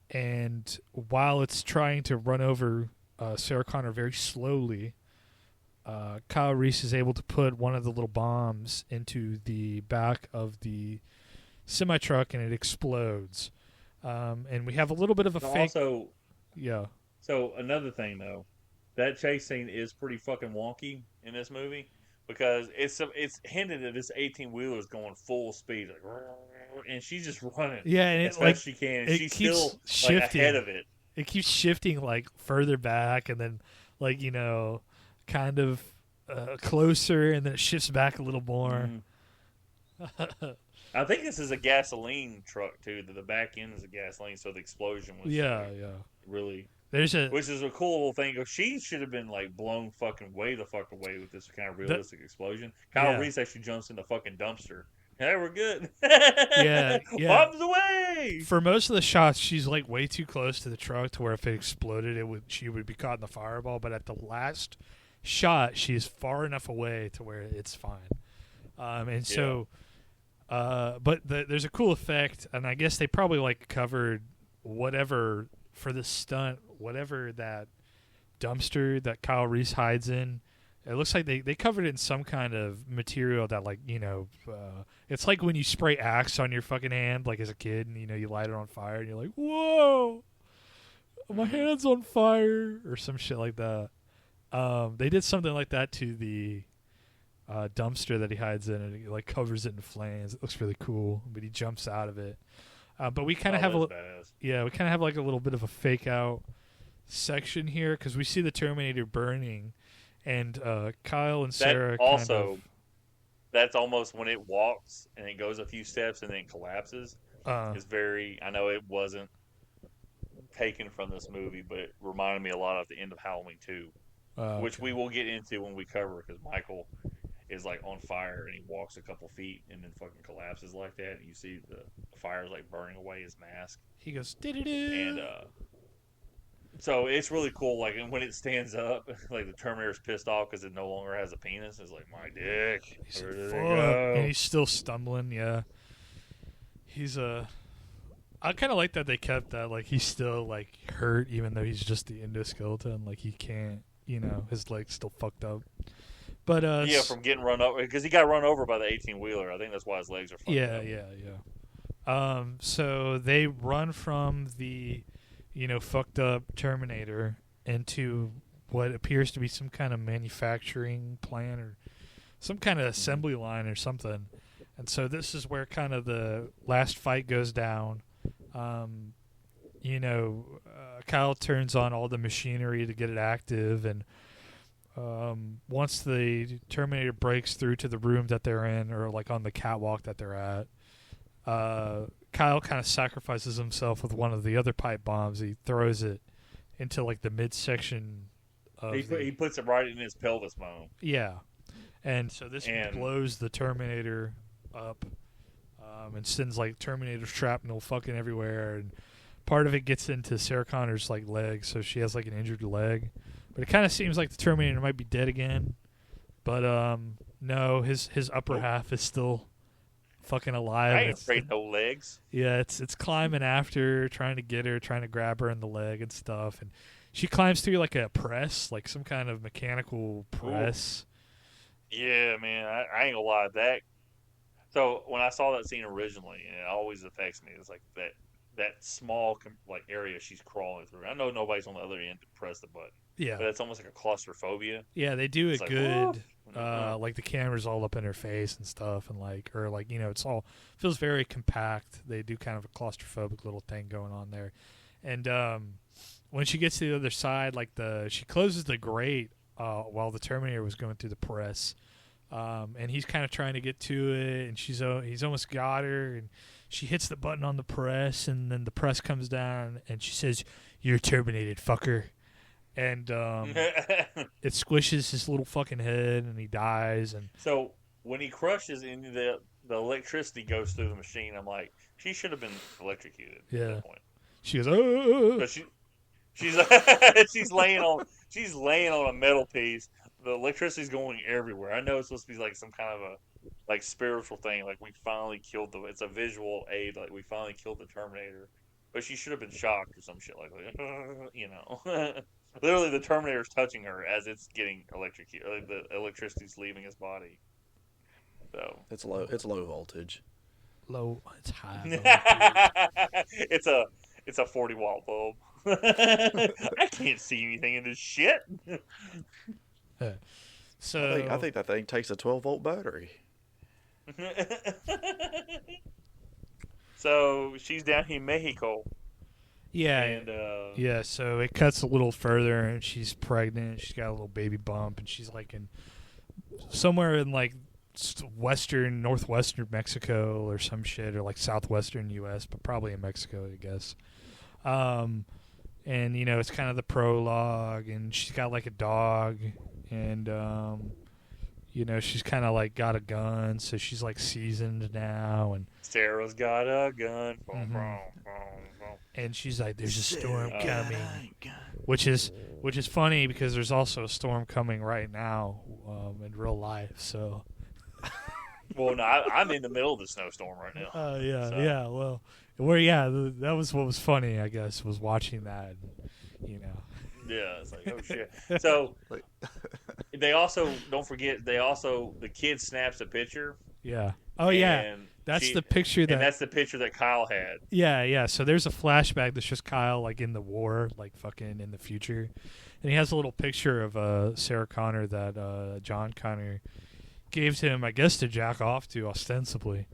And while it's trying to run over Sarah Connor very slowly, Kyle Reese is able to put one of the little bombs into the back of the semi truck, and it explodes. And we have a little bit of a fake. Also, yeah. So another thing though, that chase scene is pretty fucking wonky in this movie because it's hinted that this 18-wheeler is going full speed, and she's just running, and as best she can. And she's still shifting ahead of it. It keeps shifting like further back, and then kind of closer, and then it shifts back a little more. Mm-hmm. I think this is a gasoline truck too. The back end is a gasoline, so the explosion was really. Which is a cool little thing. She should have been blown fucking way the fuck away with this kind of realistic explosion. Kyle Reese actually jumps in the fucking dumpster. Hey, we're good. Yeah. Bombs away. For most of the shots, she's way too close to the truck to where if it exploded, she would be caught in the fireball. But at the last shot, she's far enough away to where it's fine. But there's a cool effect, and I guess they probably covered whatever for the stunt, whatever that dumpster that Kyle Reese hides in. It looks like they covered it in some kind of material that, like, it's like when you spray Axe on your fucking hand, like as a kid, and you light it on fire, and you're like, whoa, my hand's on fire, or some shit like that. They did something like that to the dumpster that he hides in, and he like covers it in flames. It looks really cool, but he jumps out of it. But we kind of have like a little bit of a fake out section here because we see the Terminator burning, and Kyle and Sarah that's almost when it walks and it goes a few steps and then collapses. It's very. I know it wasn't taken from this movie, but it reminded me a lot of the end of Halloween 2, which we will get into when we cover, because Michael is like on fire and he walks a couple feet and then fucking collapses like that, and you see the fire's like burning away his mask. He goes doo-doo-doo. And so it's really cool. Like, and when it stands up, like the Terminator's pissed off because it no longer has a penis. It's like, my dick. He's Where like, did it fuck. go? And he's still stumbling. Yeah, he's I kind of like that they kept that. Like, he's still like hurt even though he's just the endoskeleton. Like, he can't. His leg's still fucked up. But from getting run over, because he got run over by the 18-wheeler. I think that's why his legs are fucked up. Yeah. So they run from the fucked up Terminator into what appears to be some kind of manufacturing plant or some kind of assembly line or something. And so this is where kind of the last fight goes down. Kyle turns on all the machinery to get it active, and once the Terminator breaks through to the room that they're in, or like on the catwalk that they're at, Kyle kind of sacrifices himself with one of the other pipe bombs. He throws it into like the midsection of he puts it right in his pelvis bone. Yeah. And so this blows the Terminator up, and sends like Terminator shrapnel fucking everywhere, and part of it gets into Sarah Connor's like leg, so she has like an injured leg. But it kind of seems like the Terminator might be dead again. But no, his upper half is still fucking alive. I ain't afraid no legs. Yeah, it's climbing after her, trying to get her, trying to grab her in the leg and stuff. And she climbs through like a press, like some kind of mechanical press. Ooh. Yeah, man, I ain't gonna lie. So when I saw that scene originally, and it always affects me, it's like that small like area she's crawling through. I know nobody's on the other end to press the button. Yeah, but it's almost like a claustrophobia. Yeah, they do it like, good. Like the camera's all up in her face and stuff, and it's all feels very compact. They do kind of a claustrophobic little thing going on there. And when she gets to the other side, she closes the grate while the Terminator was going through the press, and he's kind of trying to get to it, and he's almost got her, and she hits the button on the press, and then the press comes down, and she says, "You're terminated, fucker." And it squishes his little fucking head, and he dies. And so when he crushes into the electricity goes through the machine, I'm like, she should have been electrocuted at that point. She goes, oh. But she's she's laying on a metal piece. The electricity's going everywhere. I know it's supposed to be like some kind of a like spiritual thing. Like, we finally killed it's a visual aid. Like, we finally killed the Terminator. But she should have been shocked or some shit like that. Literally, the Terminator's touching her as it's getting electrocuted. Like, the electricity's leaving his body. So it's low. It's low voltage. Low. It's high. It's a 40-watt bulb. I can't see anything in this shit. So I think that thing takes a 12-volt battery. So she's down here in Mexico. Yeah, and so it cuts a little further, and she's pregnant. She's got a little baby bump, and she's like somewhere in like northwestern Mexico or some shit, or like southwestern U.S., but probably in Mexico, I guess. And it's kind of the prologue, and she's got like a dog, and she's kind of like got a gun, so she's like seasoned now, and Sarah's got a gun. And she's like, "There's a storm coming," which is funny because there's also a storm coming right now in real life. So, well, no, I'm in the middle of the snowstorm right now. Yeah. Well, that was what was funny, I guess, was watching that. Yeah, it's like, oh shit. So they also don't forget. The kid snaps a picture. Yeah. Oh yeah. And That's the picture and that. that's the picture that Kyle had. Yeah, yeah. So there's a flashback that's just Kyle like in the war, like fucking in the future, and he has a little picture of Sarah Connor that John Connor gave to him, I guess, to jack off to ostensibly.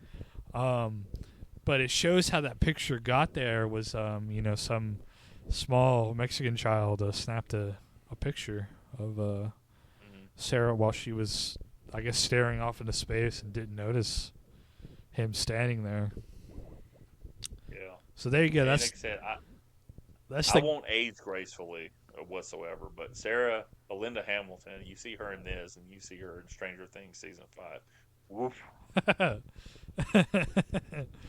But it shows how that picture got there was some small Mexican child snapped a picture of Sarah while she was, I guess, staring off into space and didn't notice him standing there. Yeah. So there you go. And That's like I said, that's I the won't age gracefully whatsoever, but Sarah Belinda Hamilton, you see her in this, and you see her in Stranger Things season 5. Woof,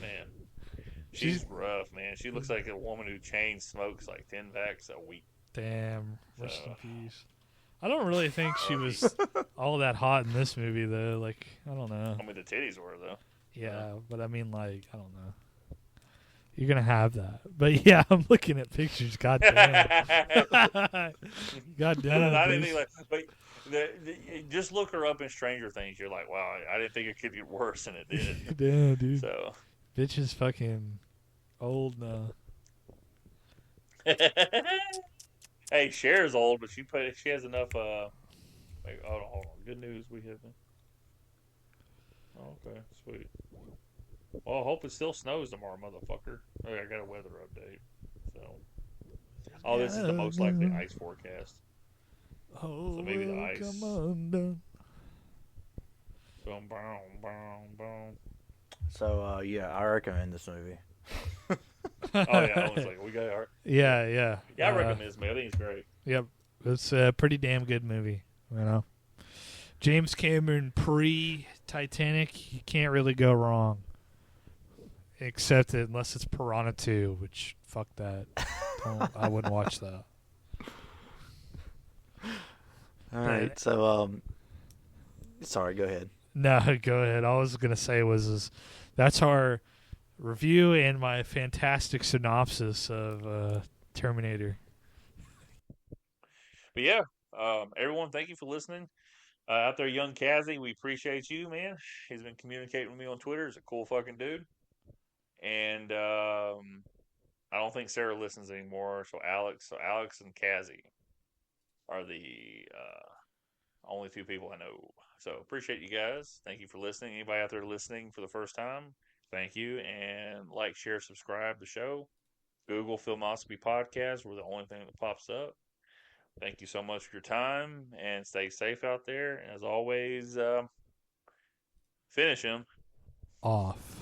man, she's rough, man. She looks like a woman who chain smokes like 10 packs a week. damn. Rest in peace. I don't really think she was all that hot in this movie though. Like I don't know. I mean, the titties were though. Yeah, but I mean, like I don't know. You're gonna have that, but yeah, I'm looking at pictures. God damn. God damn. I didn't think like, but just look her up in Stranger Things. You're like, wow, I didn't think it could get worse than it did. Damn, dude. So, Bitch is fucking old now. hey, Cher's old, but she has enough. Wait, hold on. Good news, we have. Okay, sweet. Well, I hope it still snows tomorrow, motherfucker. Okay, I got a weather update. So, this is the most likely ice forecast. Oh, So maybe the ice. come on down. Boom, boom, boom, boom. So yeah, I recommend this movie. Oh yeah, I was like, we got our. Yeah, yeah. Yeah, I recommend this movie. I think it's great. Yep, it's a pretty damn good movie. You know, James Cameron pre-Titanic, you can't really go wrong. Except unless it's Piranha 2, which fuck that. I wouldn't watch that. All right, so sorry, go ahead. No, go ahead. All I was gonna say was that's our review and my fantastic synopsis of Terminator. But yeah, everyone, thank you for listening. Out there, young Kazzy, we appreciate you, man. He's been communicating with me on Twitter. He's a cool fucking dude. And I don't think Sarah listens anymore. So Alex and Kazzy are the only two people I know. So appreciate you guys. Thank you for listening. Anybody out there listening for the first time, thank you. And like, share, subscribe to the show. Google Filmosophy Podcast. We're the only thing that pops up. Thank you so much for your time, and stay safe out there. And as always, finish him Off.